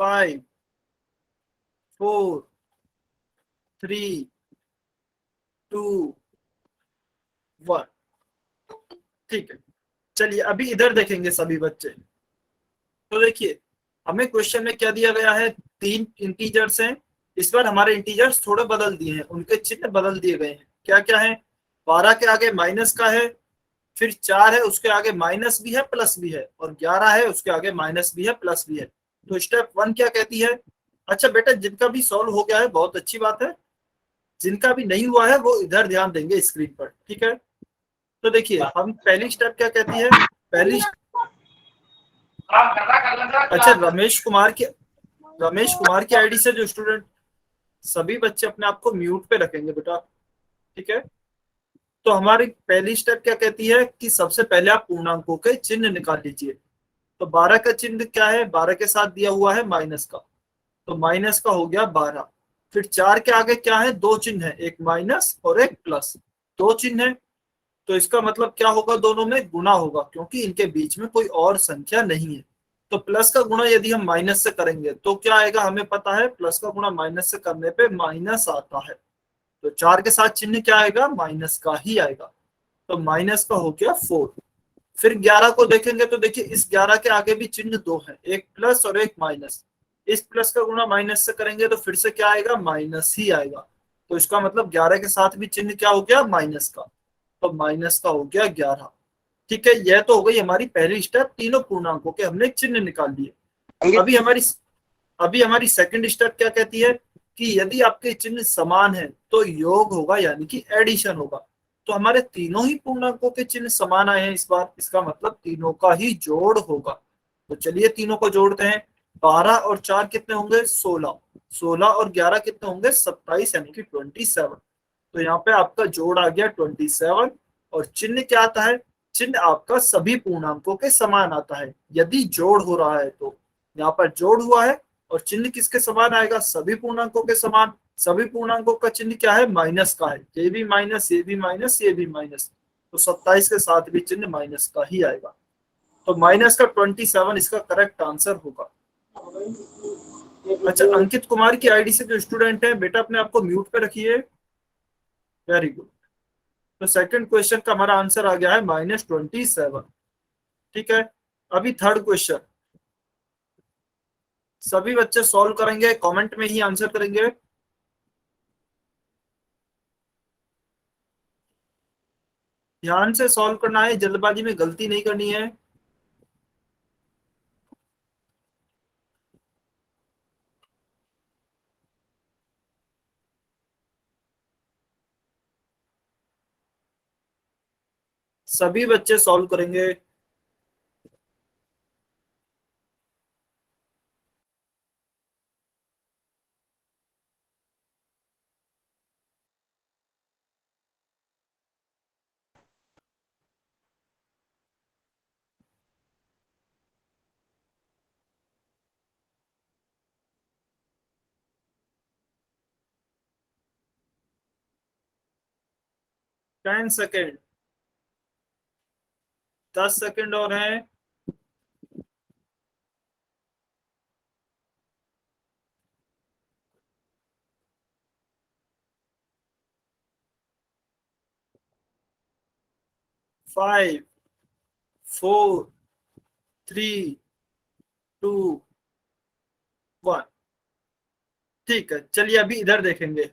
5 4 3 2 1। ठीक है, चलिए अभी इधर देखेंगे सभी बच्चे। तो देखिए हमें क्वेश्चन में क्या दिया गया है, 3 इंटीजर्स हैं। इस बार हमारे इंटीजर्स थोड़े बदल दिए हैं, उनके चिन्ह बदल दिए गए हैं। क्या क्या है, 12 के आगे माइनस का है, फिर 4 है उसके आगे माइनस भी है प्लस भी है, और 11 है उसके आगे माइनस भी है प्लस भी है। तो स्टेप 1 क्या कहती है। अच्छा बेटा, जिनका भी सॉल्व हो गया है बहुत अच्छी बात है, जिनका भी नहीं हुआ है वो इधर ध्यान देंगे स्क्रीन पर, ठीक है। तो देखिए हम पहली स्टेप क्या कहती है, पहली, अच्छा रमेश कुमार की आईडी से जो स्टूडेंट, सभी बच्चे अपने आप को म्यूट पे रखेंगे बेटा, ठीक है। तो हमारी पहली स्टेप क्या कहती है कि सबसे पहले आप पूर्णांकों के चिन्ह निकाल लीजिए। तो 12 का चिन्ह क्या है, 12 के साथ दिया हुआ है माइनस का, तो माइनस का हो गया 12। फिर 4 के आगे क्या है, 2 चिन्ह है, एक माइनस और एक प्लस, 2 चिन्ह है। तो इसका मतलब क्या होगा, दोनों में गुणा होगा क्योंकि इनके बीच में कोई और संख्या नहीं है। तो प्लस का गुणा यदि हम माइनस से करेंगे तो क्या आएगा, हमें पता है प्लस का गुणा माइनस से करने पे माइनस आता है। तो 4 के साथ चिन्ह क्या आएगा, माइनस का ही आएगा। तो माइनस का हो गया 4। फिर 11 को देखेंगे तो देखिए इस 11 के आगे भी चिन्ह 2 है, एक प्लस और एक माइनस। इस प्लस का गुणा माइनस से करेंगे तो फिर से क्या आएगा, माइनस ही आएगा। तो इसका मतलब 11 के साथ भी चिन्ह क्या हो गया, माइनस का। तो माइनस का हो गया 11। ठीक है, यह तो हो गई हमारी पहली स्टेप, तीनों पूर्णांकों के हमने चिन्ह निकाल दिए। अभी हमारी सेकंड स्टेप क्या कहती है कि यदि आपके चिन्ह समान है तो योग होगा, यानी कि एडिशन होगा। तो हमारे तीनों ही पूर्णांकों के चिन्ह समान आए हैं इस बार, इसका मतलब तीनों का ही जोड़ होगा। तो चलिए तीनों को जोड़ते हैं। 12 और 4 कितने होंगे, 16। 16 और 11 कितने होंगे, 27, यानी कि 27। तो यहाँ पे आपका जोड़ आ गया 27। और चिन्ह क्या आता है, चिन्ह आपका सभी पूर्णांकों के समान आता है यदि जोड़ हो रहा है। तो यहाँ पर जोड़ हुआ है और चिन्ह किसके समान आएगा, सभी पूर्णांकों के समान। सभी पूर्णांकों का चिन्ह क्या है, माइनस का है। ये भी माइनस, ये भी माइनस, ये भी माइनस। तो 27 के साथ भी चिन्ह माइनस का ही आएगा। तो माइनस का 27 इसका करेक्ट आंसर होगा। अच्छा, अंकित कुमार की आईडी से जो स्टूडेंट है बेटा अपने आप को म्यूट पे रखिए। Very good. तो सेकंड क्वेश्चन का हमारा आंसर आ गया है -27। ठीक है, अभी थर्ड क्वेश्चन सभी बच्चे सॉल्व करेंगे, कमेंट में ही आंसर करेंगे। ध्यान से सॉल्व करना है, जल्दबाजी में गलती नहीं करनी है। सभी बच्चे सॉल्व करेंगे। टेन सेकेंड, 10 सेकेंड और हैं। Five, four, three, two, one. ठीक है, चलिए अभी इधर देखेंगे।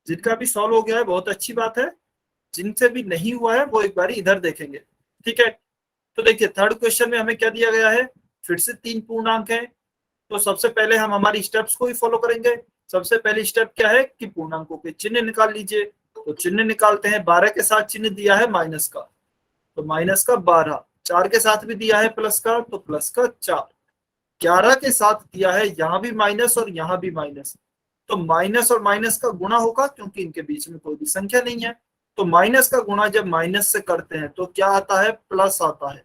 जिनका भी सॉल्व हो गया है बहुत अच्छी बात है, जिनसे भी नहीं हुआ है वो एक बार इधर देखेंगे। ठीक है, तो देखिए थर्ड क्वेश्चन में हमें क्या दिया गया है, फिर से 3 पूर्णांक हैं। तो सबसे पहले हम हमारी स्टेप्स को ही फॉलो करेंगे। सबसे पहली स्टेप क्या है कि पूर्णांकों के चिन्ह निकाल लीजिए। तो चिन्ह निकालते हैं। 12 के साथ चिन्ह दिया है माइनस का, तो माइनस का 12। 4 के साथ भी दिया है प्लस का, तो प्लस का 4। 11 के साथ दिया है यहाँ भी माइनस और यहाँ भी माइनस, तो माइनस और माइनस का गुणा होगा क्योंकि इनके बीच में कोई भी संख्या नहीं है। तो माइनस का गुणा जब माइनस से करते हैं तो क्या आता है, प्लस आता है।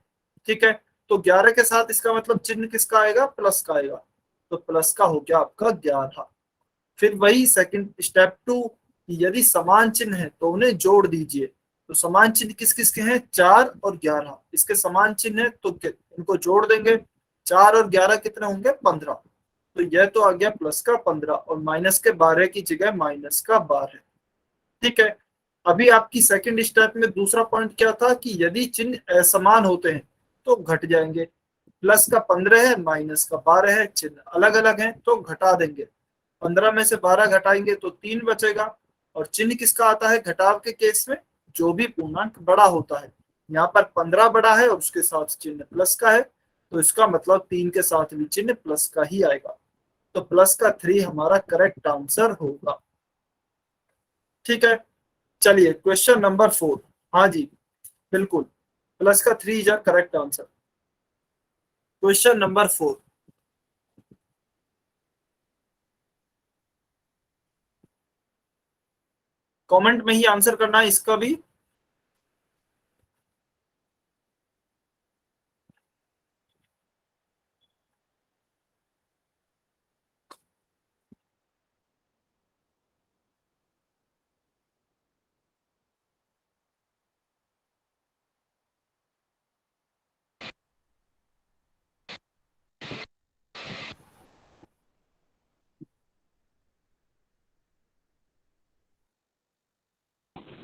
ठीक है, तो 11 के साथ इसका मतलब चिन्ह किसका आएगा, प्लस का आएगा। तो प्लस का हो गया आपका 11। फिर वही सेकंड स्टेप 2, यदि समान चिन्ह है तो उन्हें जोड़ दीजिए। तो समान चिन्ह किस किस के हैं, 4 और 11। इसके समान चिन्ह है तो इनको जोड़ देंगे। 4 और 11 कितने होंगे, 15। तो यह तो आ गया प्लस का 15 और माइनस के 12 की जगह माइनस का 12। ठीक है। अभी आपकी सेकंड स्टेप में दूसरा पॉइंट क्या था कि यदि चिन्ह असमान होते हैं तो घट जाएंगे। प्लस का 15 है, माइनस का 12 है, चिन्ह अलग अलग है तो घटा देंगे। 15 में से 12 घटाएंगे तो 3 बचेगा। और चिन्ह किसका आता है घटाव के केस में? जो भी पूर्णांक बड़ा होता है। यहाँ पर 15 बड़ा है और उसके साथ चिन्ह प्लस का है, तो इसका मतलब 3 के साथ भी चिन्ह प्लस का ही आएगा। तो प्लस का 3 हमारा करेक्ट आंसर होगा। ठीक है। चलिए क्वेश्चन नंबर 4। हाँ जी, बिल्कुल, प्लस का 3 is a correct answer. Question number 4। Comment में ही आंसर करना है इसका भी।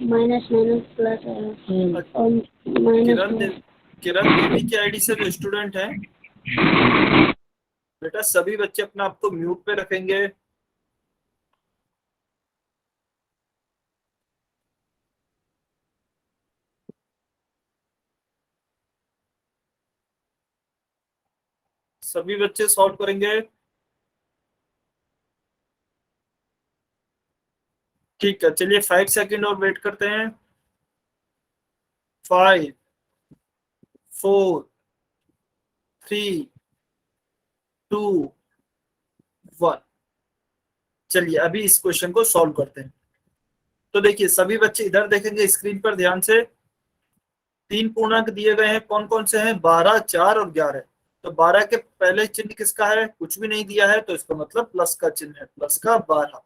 माइनस माइनस प्लस है और किरण माइनस देव किरण देवी की आईडी से जो स्टूडेंट है, बेटा सभी बच्चे अपना आप को म्यूट पे रखेंगे। सभी बच्चे सॉल्व करेंगे। ठीक है, चलिए 5 सेकंड और वेट करते हैं। 5, 4, 3, 2, 1। चलिए अभी इस क्वेश्चन को सॉल्व करते हैं। तो देखिए सभी बच्चे इधर देखेंगे स्क्रीन पर ध्यान से। 3 पूर्णांक दिए गए हैं, कौन कौन से हैं? 12, 4 और 11। तो 12 के पहले चिन्ह किसका है? कुछ भी नहीं दिया है, तो इसका मतलब प्लस का चिन्ह है, प्लस का 12।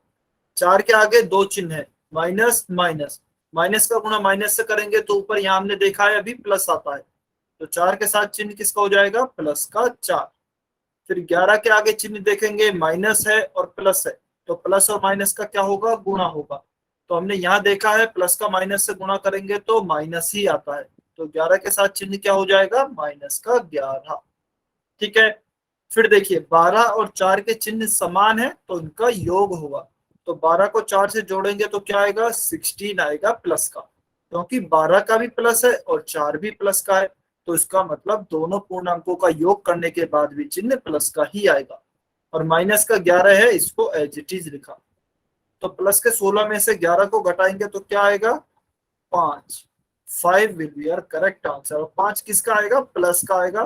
4 के आगे 2 चिन्ह है, माइनस माइनस। माइनस का गुणा माइनस से करेंगे तो ऊपर यहाँ हमने देखा है अभी प्लस आता है, तो 4 के साथ चिन्ह किसका हो जाएगा? प्लस का 4। फिर 11 के आगे चिन्ह देखेंगे, माइनस है और प्लस है, तो प्लस और माइनस का क्या होगा? गुणा होगा। तो हमने यहाँ देखा है प्लस का माइनस से गुणा करेंगे तो माइनस ही आता है, तो 11 के साथ चिन्ह क्या हो जाएगा? माइनस का 11। ठीक है। फिर देखिए 12 और 4 के चिन्ह समान है तो इनका योग होगा। तो 12 को 4 से जोड़ेंगे तो क्या आएगा? 16 आएगा प्लस का, क्योंकि 12 का भी प्लस है और 4 भी प्लस का है, तो इसका मतलब दोनों पूर्णांकों का योग करने के बाद भी चिन्ह प्लस का ही आएगा। और माइनस का 11 है, इसको एज इट इज लिखा। तो प्लस के 16 में से 11 को घटाएंगे तो क्या आएगा? 5। 5 will be our correct answer. और 5 किसका आएगा? प्लस का आएगा,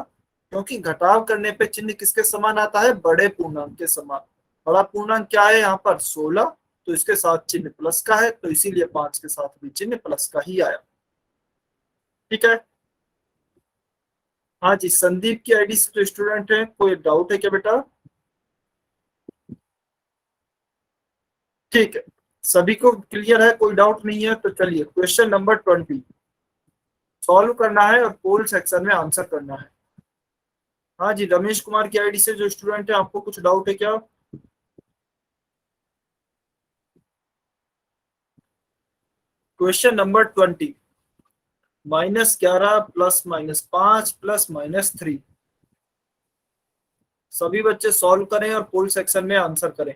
क्योंकि घटाव करने पे चिन्ह किसके समान आता है? बड़े पूर्णांक के समान। बड़ा पूर्णांक क्या है यहाँ पर? 16, तो इसके साथ चिन्ह प्लस का है, तो इसीलिए 5 के साथ भी चिन्ह प्लस का ही आया। ठीक है। हाँ जी, संदीप की आईडी से तो स्टूडेंट है, कोई डाउट है क्या बेटा? ठीक है, सभी को क्लियर है, कोई डाउट नहीं है। तो चलिए क्वेश्चन नंबर 20 सॉल्व करना है और पोल सेक्शन में आंसर करना है। हाँ जी, रमेश कुमार की आईडी से जो स्टूडेंट है, आपको कुछ डाउट है क्या? Question number 20, -11 plus -5 plus -3। सभी बच्चे सॉल्व करें और पोल सेक्शन में आंसर करें।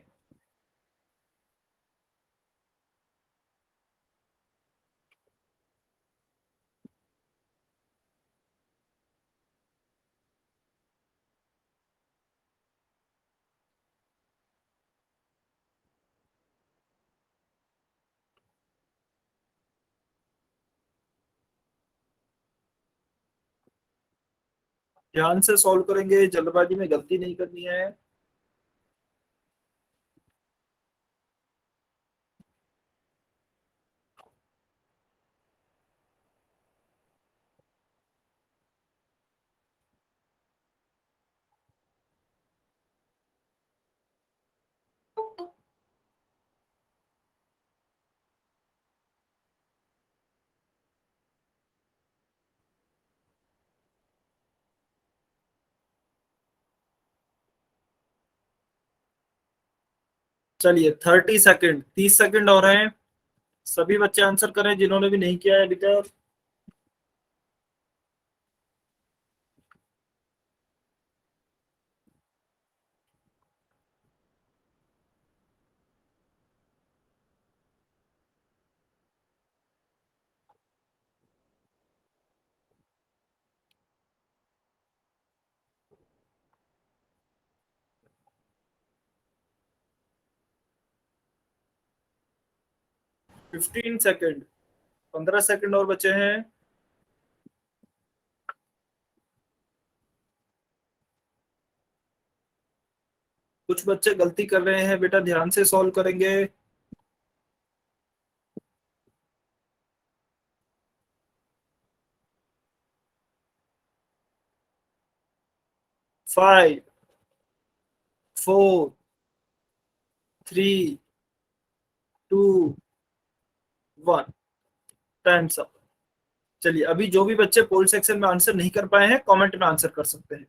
ध्यान से सॉल्व करेंगे, जल्दबाजी में गलती नहीं करनी है। चलिए 30 सेकंड, 30 सेकंड और हैं। सभी बच्चे आंसर करें जिन्होंने भी नहीं किया है अभी तक। फिफ्टीन सेकंड, 15 सेकंड और बचे हैं। कुछ बच्चे गलती कर रहे हैं बेटा, ध्यान से सॉल्व करेंगे। 5, 4, 3, 2, 1, टाइम्स अप। चलिए अभी जो भी बच्चे पोल सेक्शन में आंसर नहीं कर पाए हैं कमेंट में आंसर कर सकते हैं।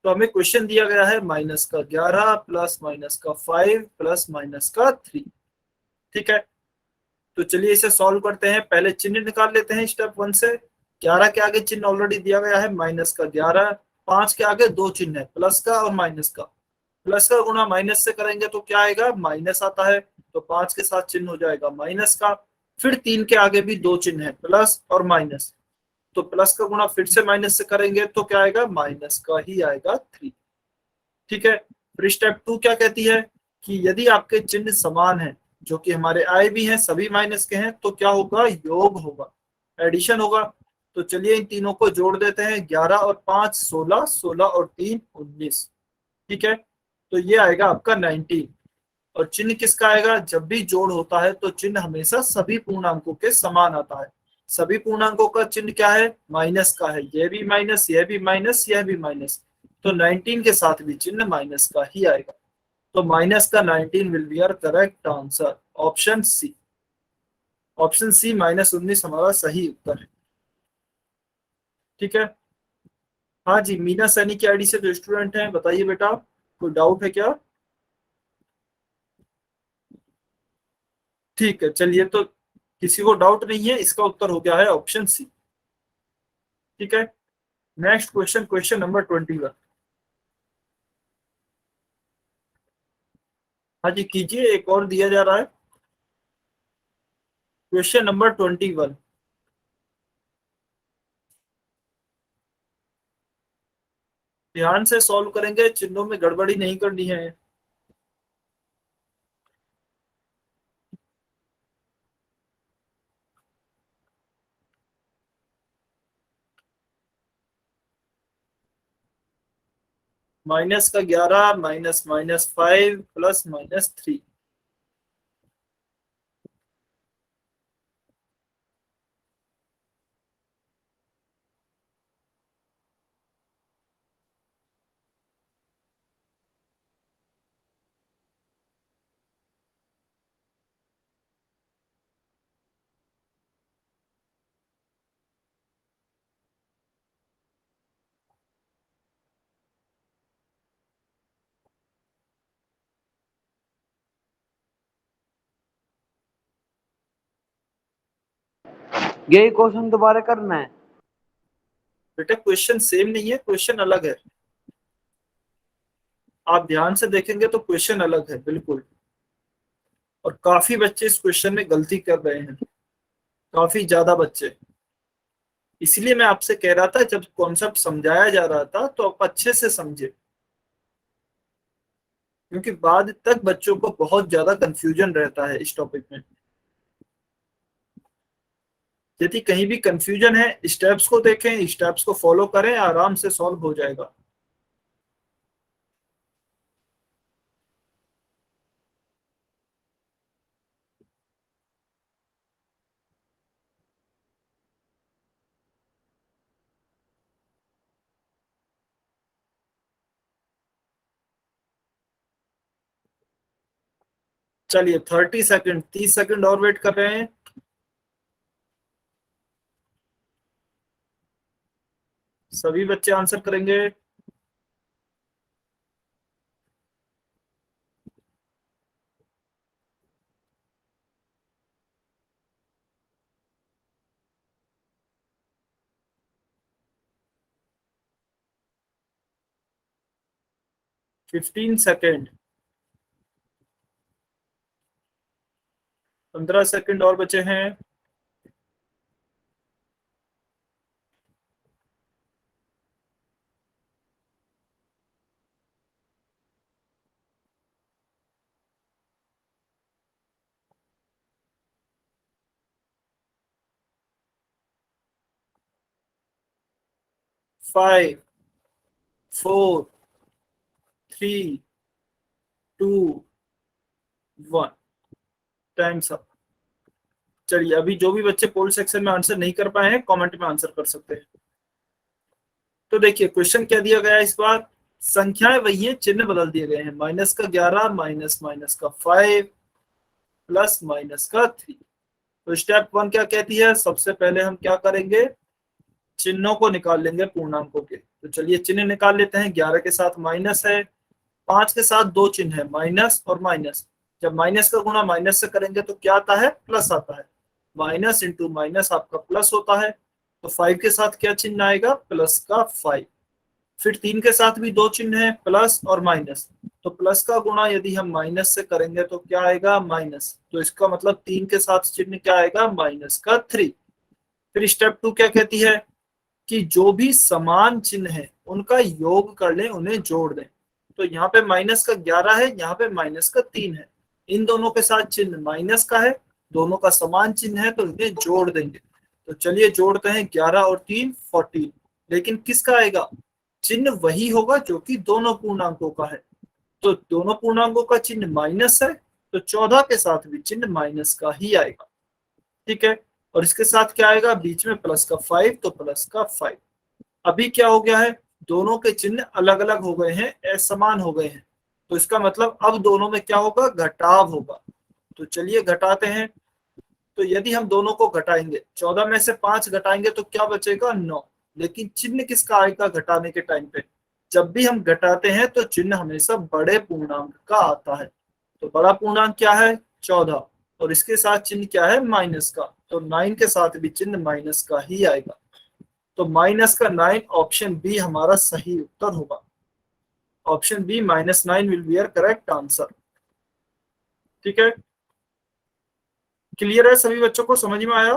तो हमें क्वेश्चन दिया गया है -11 प्लस -5 प्लस -3। ठीक है, तो चलिए इसे सॉल्व करते हैं। पहले चिन्ह निकाल लेते हैं स्टेप 1 से। 11 के आगे चिन्ह ऑलरेडी दिया गया है -11। 5 के आगे दो चिन्ह है, प्लस का और माइनस का। प्लस का गुणा माइनस से करेंगे तो क्या आएगा, माइनस आता है। तो 5 के साथ चिन्ह हो जाएगा माइनस का। फिर 3 के आगे भी दो चिन्ह है, प्लस और माइनस। तो प्लस का गुणा फिर से माइनस से करेंगे तो क्या आएगा, माइनस का ही आएगा 3। ठीक है, फिर स्टेप 2 क्या कहती है कि यदि आपके चिन्ह समान है, जो कि हमारे आए भी हैं, सभी माइनस के हैं, तो क्या होगा, योग होगा, एडिशन होगा। तो चलिए इन तीनों को जोड़ देते हैं। 11 और 5 16, 16 और 3 19। ठीक है, तो ये आएगा आपका 19। और चिन्ह किसका आएगा, जब भी जोड़ होता है तो चिन्ह हमेशा सभी पूर्णांकों के समान आता है। सभी पूर्णांकों का चिन्ह क्या है, माइनस का है। ये भी माइनस, यह भी माइनस, यह भी माइनस। तो 19 के साथ भी चिन्ह माइनस का ही आएगा। तो माइनस का 19 will be our correct answer, option C. Option C -19 हमारा सही उत्तर है। ठीक है, हाँ जी, मीना सैनी की आईडी से जो स्टूडेंट हैं बताइए बेटा, कोई डाउट है क्या। ठीक है, चलिए तो किसी को डाउट नहीं है, इसका उत्तर हो गया है ऑप्शन सी। ठीक है, नेक्स्ट क्वेश्चन, क्वेश्चन नंबर 21। हाँ जी कीजिए, एक और दिया जा रहा है। Question number 21। ध्यान से सॉल्व करेंगे, चिन्हों में गड़बड़ी नहीं करनी है। -11 -5 प्लस -3। यही क्वेश्चन दोबारा करना है। बेटा क्वेश्चन सेम नहीं है, क्वेश्चन अलग है। आप ध्यान से देखेंगे तो क्वेश्चन अलग है बिल्कुल। और काफी बच्चे इस क्वेश्चन में गलती कर रहे हैं, काफी ज्यादा बच्चे। इसलिए मैं आपसे कह रहा था, जब कॉन्सेप्ट समझाया जा रहा था तो आप अच्छे से समझे, क्योंकि बाद तक बच्चों को बहुत ज्यादा कंफ्यूजन रहता है इस टॉपिक में। यदि कहीं भी कंफ्यूजन है, स्टेप्स को देखें, स्टेप्स को फॉलो करें, आराम से सॉल्व हो जाएगा। चलिए 30 सेकंड, 30 सेकंड और वेट कर रहे हैं। सभी बच्चे आंसर करेंगे। 15 सेकेंड, 15 सेकेंड और बचे हैं। Five, 4, 3, 2, 1, times up. चलिए अभी जो भी बच्चे पोल सेक्शन में आंसर नहीं कर पाए हैं कमेंट में आंसर कर सकते हैं। तो देखिए क्वेश्चन क्या दिया गया है इस बार, संख्याएं वही हैं, चिन्ह बदल दिए गए हैं। माइनस का 11, माइनस माइनस का 5, प्लस माइनस का 3। तो स्टेप 1 क्या कहती है, सबसे पहले हम क्या करेंगे, चिन्हों को निकाल लेंगे पूर्णांकों के। तो चलिए चिन्ह निकाल लेते हैं। 11 के साथ माइनस है, 5 के साथ दो चिन्ह है, माइनस और माइनस। जब माइनस का गुणा माइनस से करेंगे तो क्या आता है, प्लस आता है। माइनस इंटू माइनस आपका प्लस होता है। तो 5 के साथ क्या चिन्ह आएगा, प्लस का 5। फिर 3 के साथ भी दो चिन्ह है, प्लस और माइनस। तो प्लस का गुणा यदि हम माइनस से करेंगे तो क्या आएगा, माइनस। तो इसका मतलब 3 के साथ चिन्ह क्या आएगा, माइनस का 3। फिर स्टेप 2 क्या कहती है कि जो भी समान चिन्ह है उनका योग कर लें, उन्हें जोड़ दें। तो यहाँ पे माइनस का 11 है, यहाँ पे माइनस का 3 है। इन दोनों के साथ चिन्ह माइनस का है, दोनों का समान चिन्ह है, तो इन्हें जोड़ देंगे। तो चलिए जोड़ते हैं, 11 और 3 14। लेकिन किसका आएगा, चिन्ह वही होगा जो कि दोनों पूर्णांकों का है। तो दोनों पूर्णांकों का चिन्ह माइनस है, तो 14 के साथ भी चिन्ह माइनस का ही आएगा। ठीक है, और इसके साथ क्या आएगा, बीच में प्लस का 5, तो प्लस का 5। अभी क्या हो गया है, दोनों के चिन्ह अलग अलग हो गए हैं, असमान हो गए हैं। तो इसका मतलब अब दोनों में क्या होगा, घटाव होगा। तो चलिए घटाते हैं। तो यदि हम दोनों को घटाएंगे, 14 में से 5 घटाएंगे तो क्या बचेगा, 9। लेकिन चिन्ह किसका आएगा घटाने के टाइम पे, जब भी हम घटाते हैं तो चिन्ह हमेशा बड़े पूर्णांक का आता है। तो बड़ा पूर्णांक क्या है, 14, और इसके साथ चिन्ह क्या है, माइनस का। तो 9 के साथ भी चिन्ह माइनस का ही आएगा। तो माइनस का 9, ऑप्शन बी हमारा सही उत्तर होगा। Option B -9 will be your correct answer. ठीक है, क्लियर है, सभी बच्चों को समझ में आया,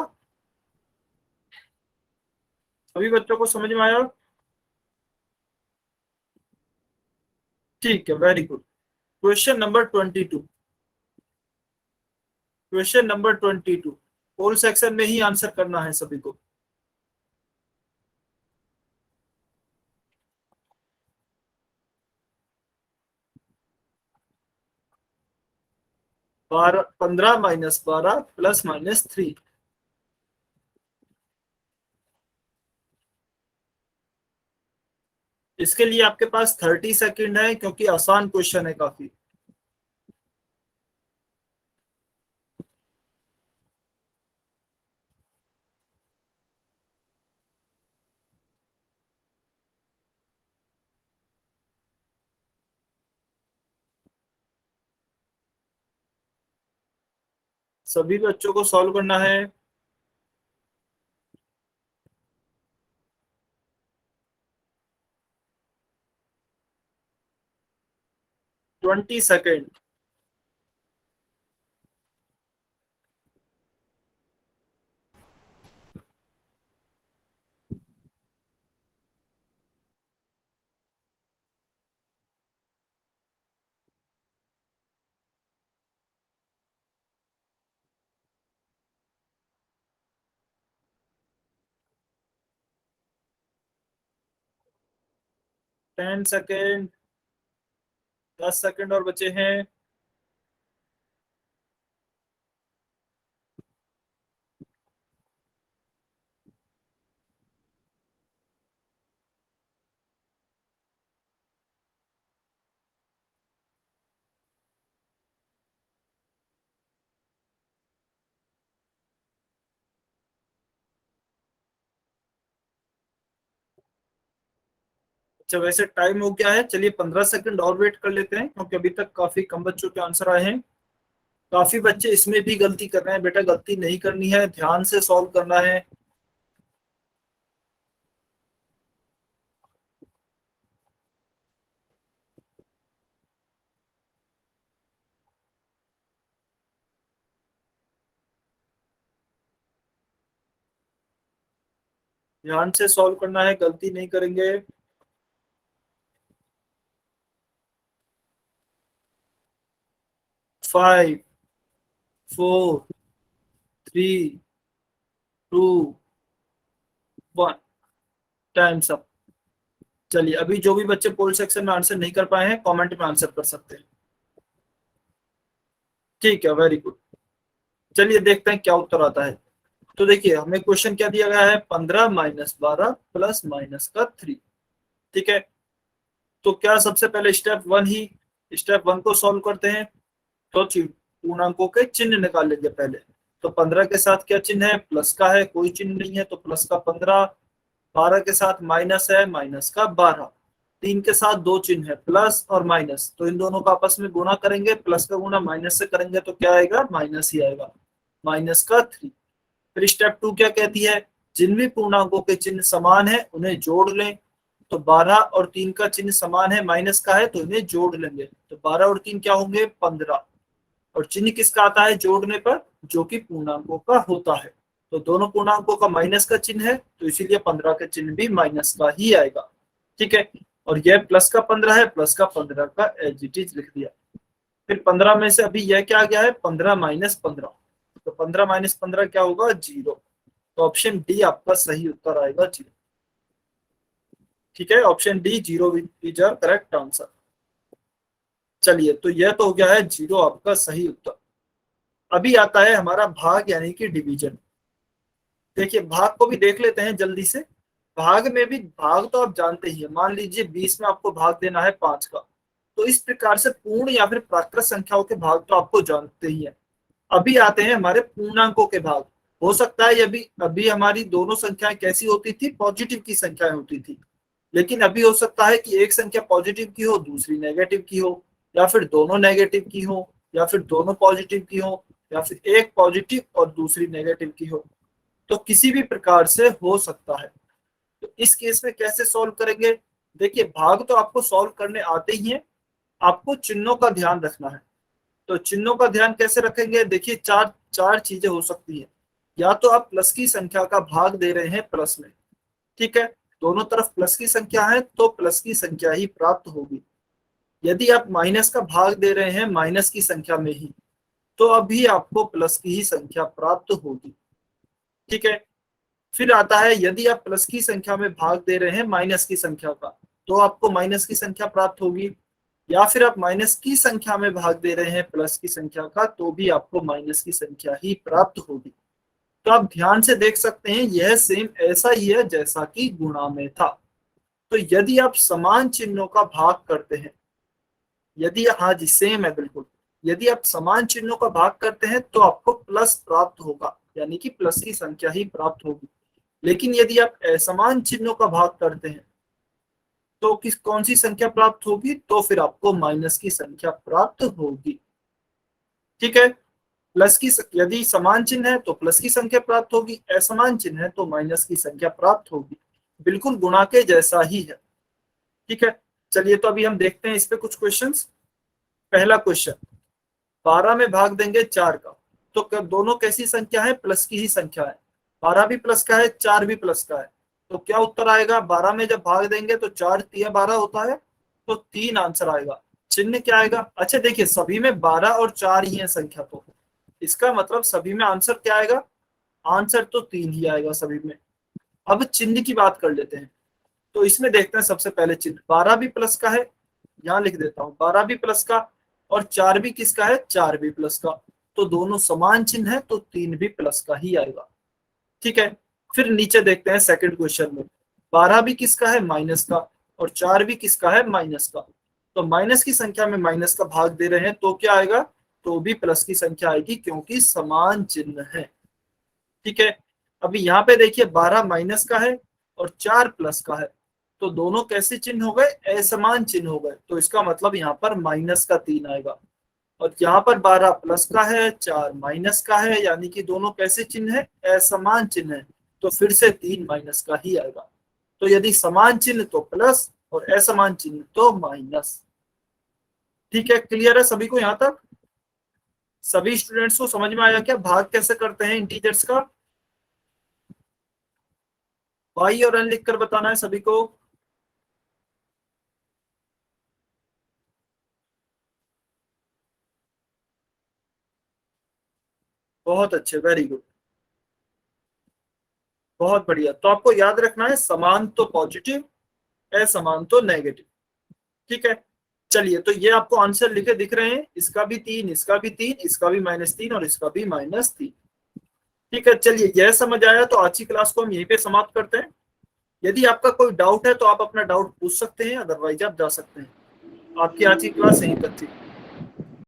सभी बच्चों को समझ में आया। ठीक है, very good. Question number 22, question number 22 पोल सेक्शन में ही आंसर करना है सभी को। बारह, 15 माइनस 12 प्लस माइनस 3। इसके लिए आपके पास 30 सेकेंड है, क्योंकि आसान क्वेश्चन है काफी। सभी बच्चों को सॉल्व करना है। 20 सेकेंड। 10 सेकेंड, 10 सेकेंड और बचे हैं। अच्छा वैसे टाइम हो गया है, चलिए 15 सेकंड और वेट कर लेते हैं, क्योंकि अभी तक काफी कम बच्चों के आंसर आए हैं। काफी बच्चे इसमें भी गलती कर रहे हैं, बेटा गलती नहीं करनी है, ध्यान से सॉल्व करना है। ध्यान से सॉल्व करना है, गलती नहीं करेंगे। Five, four, three, two, one, time's up. चलिए अभी जो भी बच्चे पोल सेक्शन में आंसर नहीं कर पाए हैं कमेंट में आंसर कर सकते हैं। ठीक है, वेरी गुड। चलिए देखते हैं क्या उत्तर आता है। तो देखिए हमें क्वेश्चन क्या दिया गया है, 15 माइनस 12 प्लस माइनस का 3। ठीक है, तो क्या सबसे पहले स्टेप वन को सॉल्व करते हैं। तो पूर्णांकों के चिन्ह निकाल लेंगे पहले। तो 15 के साथ क्या चिन्ह है, प्लस का है, कोई चिन्ह नहीं है तो प्लस का 15। 12 के साथ माइनस है, माइनस का 12। 3 के साथ दो चिन्ह है, प्लस और माइनस, तो इन दोनों का आपस में गुणा करेंगे, प्लस का गुणा माइनस से करेंगे तो क्या आएगा, माइनस ही आएगा, माइनस का 3। फिर स्टेप 2 क्या कहती है, जिन भी पूर्णांकों के चिन्ह समान है उन्हें जोड़ लें। तो 12 और 3 का चिन्ह समान है, माइनस का है तो इन्हें जोड़ लेंगे। तो 12 और 3 क्या होंगे, 15। और चिन्ह किसका आता है जोड़ने पर, जो कि पूर्णांकों का होता है। तो दोनों पूर्णांकों का माइनस का चिन्ह है तो इसीलिए 15 का चिन्ह भी माइनस का ही आएगा। ठीक है, और यह प्लस का 15 है, प्लस का 15 का एज इट इज लिख दिया। फिर 15 में से अभी यह क्या आ गया है, 15 माइनस 15। तो 15 माइनस 15 क्या होगा, 0। तो ऑप्शन डी आपका सही उत्तर आएगा, 0। ठीक है, option D 0 is our correct answer. चलिए तो यह तो हो गया है 0 आपका सही उत्तर। अभी आता है हमारा भाग यानी कि डिवीजन। देखिए भाग को भी देख लेते हैं जल्दी से। भाग में भी, भाग तो आप जानते ही है, मान लीजिए 20 में आपको भाग देना है 5 का। तो इस प्रकार से पूर्ण या फिर प्राकृत संख्याओं के भाग तो आपको जानते ही है। अभी आते हैं हमारे पूर्णांकों के भाग। हो सकता है अभी अभी हमारी दोनों संख्याएं कैसी होती थी, पॉजिटिव की संख्याएं होती थी। लेकिन अभी हो सकता है कि एक संख्या पॉजिटिव की हो, दूसरी नेगेटिव की हो, या फिर दोनों नेगेटिव की हो, या फिर दोनों पॉजिटिव की हो, या फिर एक पॉजिटिव और दूसरी नेगेटिव की हो। तो किसी भी प्रकार से हो सकता है। तो इस केस में कैसे सॉल्व करेंगे, देखिए भाग तो आपको सॉल्व करने आते ही हैं, आपको चिन्हों का ध्यान रखना है। तो चिन्हों का ध्यान कैसे रखेंगे, देखिए चार चार चीजें हो सकती हैं। या तो आप प्लस की संख्या का भाग दे रहे हैं प्लस में, ठीक है, दोनों तरफ प्लस की संख्या है तो प्लस की संख्या ही प्राप्त होगी। यदि आप माइनस का भाग दे रहे हैं माइनस की संख्या में ही, तो अभी आपको प्लस की ही संख्या प्राप्त होगी। ठीक है, फिर आता है यदि आप प्लस की संख्या में भाग दे रहे हैं माइनस की संख्या का, तो आपको माइनस की संख्या प्राप्त होगी। या फिर आप माइनस की संख्या में भाग दे रहे हैं प्लस की संख्या का, तो भी आपको माइनस की संख्या ही प्राप्त होगी। तो आप ध्यान से देख सकते हैं यह सेम ऐसा ही है जैसा कि गुणा में था। तो यदि आप समान चिन्हों का भाग करते हैं, यदि, हाँ जी सेम है बिल्कुल, यदि आप समान चिन्हों का भाग करते हैं तो आपको प्लस प्राप्त होगा, यानी कि प्लस की संख्या ही प्राप्त होगी। लेकिन यदि आप असमान चिन्हों का भाग करते हैं तो कौन सी संख्या प्राप्त होगी, तो फिर आपको माइनस की संख्या प्राप्त होगी। ठीक है, यदि समान चिन्ह है तो प्लस की संख्या प्राप्त होगी, असमान चिन्ह है तो माइनस की संख्या प्राप्त होगी। बिल्कुल गुणा के जैसा ही है। ठीक है, चलिए तो अभी हम देखते हैं इस पे कुछ क्वेश्चंस। पहला क्वेश्चन, 12 में भाग देंगे 4 का, तो दोनों कैसी संख्या है, प्लस की ही संख्या है। 12 भी प्लस का है, 4 भी प्लस का है, तो क्या उत्तर आएगा, 12 में जब भाग देंगे तो 4 3 12 होता है, तो 3 आंसर आएगा। चिन्ह क्या आएगा, अच्छा देखिए सभी में 12 और 4 ही है संख्या, तो इसका मतलब सभी में आंसर क्या आएगा, आंसर तो 3 ही आएगा सभी में। अब चिन्ह की बात कर लेते हैं। तो इसमें देखते हैं सबसे पहले चिन्ह, 12 भी प्लस का है, यहाँ लिख देता हूँ 12 भी प्लस का, और 4 भी किसका है, 4 भी प्लस का, तो दोनों समान चिन्ह है तो 3 भी प्लस का ही आएगा। ठीक है, फिर नीचे देखते हैं सेकंड क्वेश्चन में, 12 भी किसका है, माइनस का, और 4 भी किसका है, माइनस का। तो माइनस की संख्या में माइनस का भाग दे रहे हैं तो क्या आएगा, तो भी प्लस की संख्या आएगी क्योंकि समान चिन्ह है। ठीक है, अभी यहाँ पे देखिए 12 माइनस का है और 4 प्लस का है, तो दोनों कैसे चिन्ह हो गए, असमान चिन्ह हो गए, तो इसका मतलब यहाँ पर माइनस का 3 आएगा। और यहाँ पर 12 प्लस का है, 4 माइनस का है, यानी कि दोनों कैसे चिन्ह है, असमान चिन्ह है, तो फिर से 3 माइनस का ही आएगा। तो यदि समान चिन्ह तो प्लस और असमान चिन्ह तो माइनस। ठीक है, क्लियर है सभी को यहाँ तक, सभी स्टूडेंट्स को समझ में आया क्या भाग कैसे करते हैं इंटीजर्स का। वाई और एन लिखकर बताना है सभी को। बहुत अच्छे, वेरी गुड, बहुत बढ़िया। तो आपको याद रखना है समान तो पॉजिटिव, असमान तो नेगेटिव। ठीक है, चलिए तो ये आपको आंसर लिखे दिख रहे हैं, इसका भी 3, इसका भी 3, इसका भी -3 और इसका भी -3। ठीक है, चलिए यह समझ आया तो आज की क्लास को हम यहीं पे समाप्त करते हैं। यदि आपका कोई डाउट है तो आप अपना डाउट पूछ सकते हैं, अदरवाइज आप जा सकते हैं। आपकी आज की क्लास यहीं तक थी।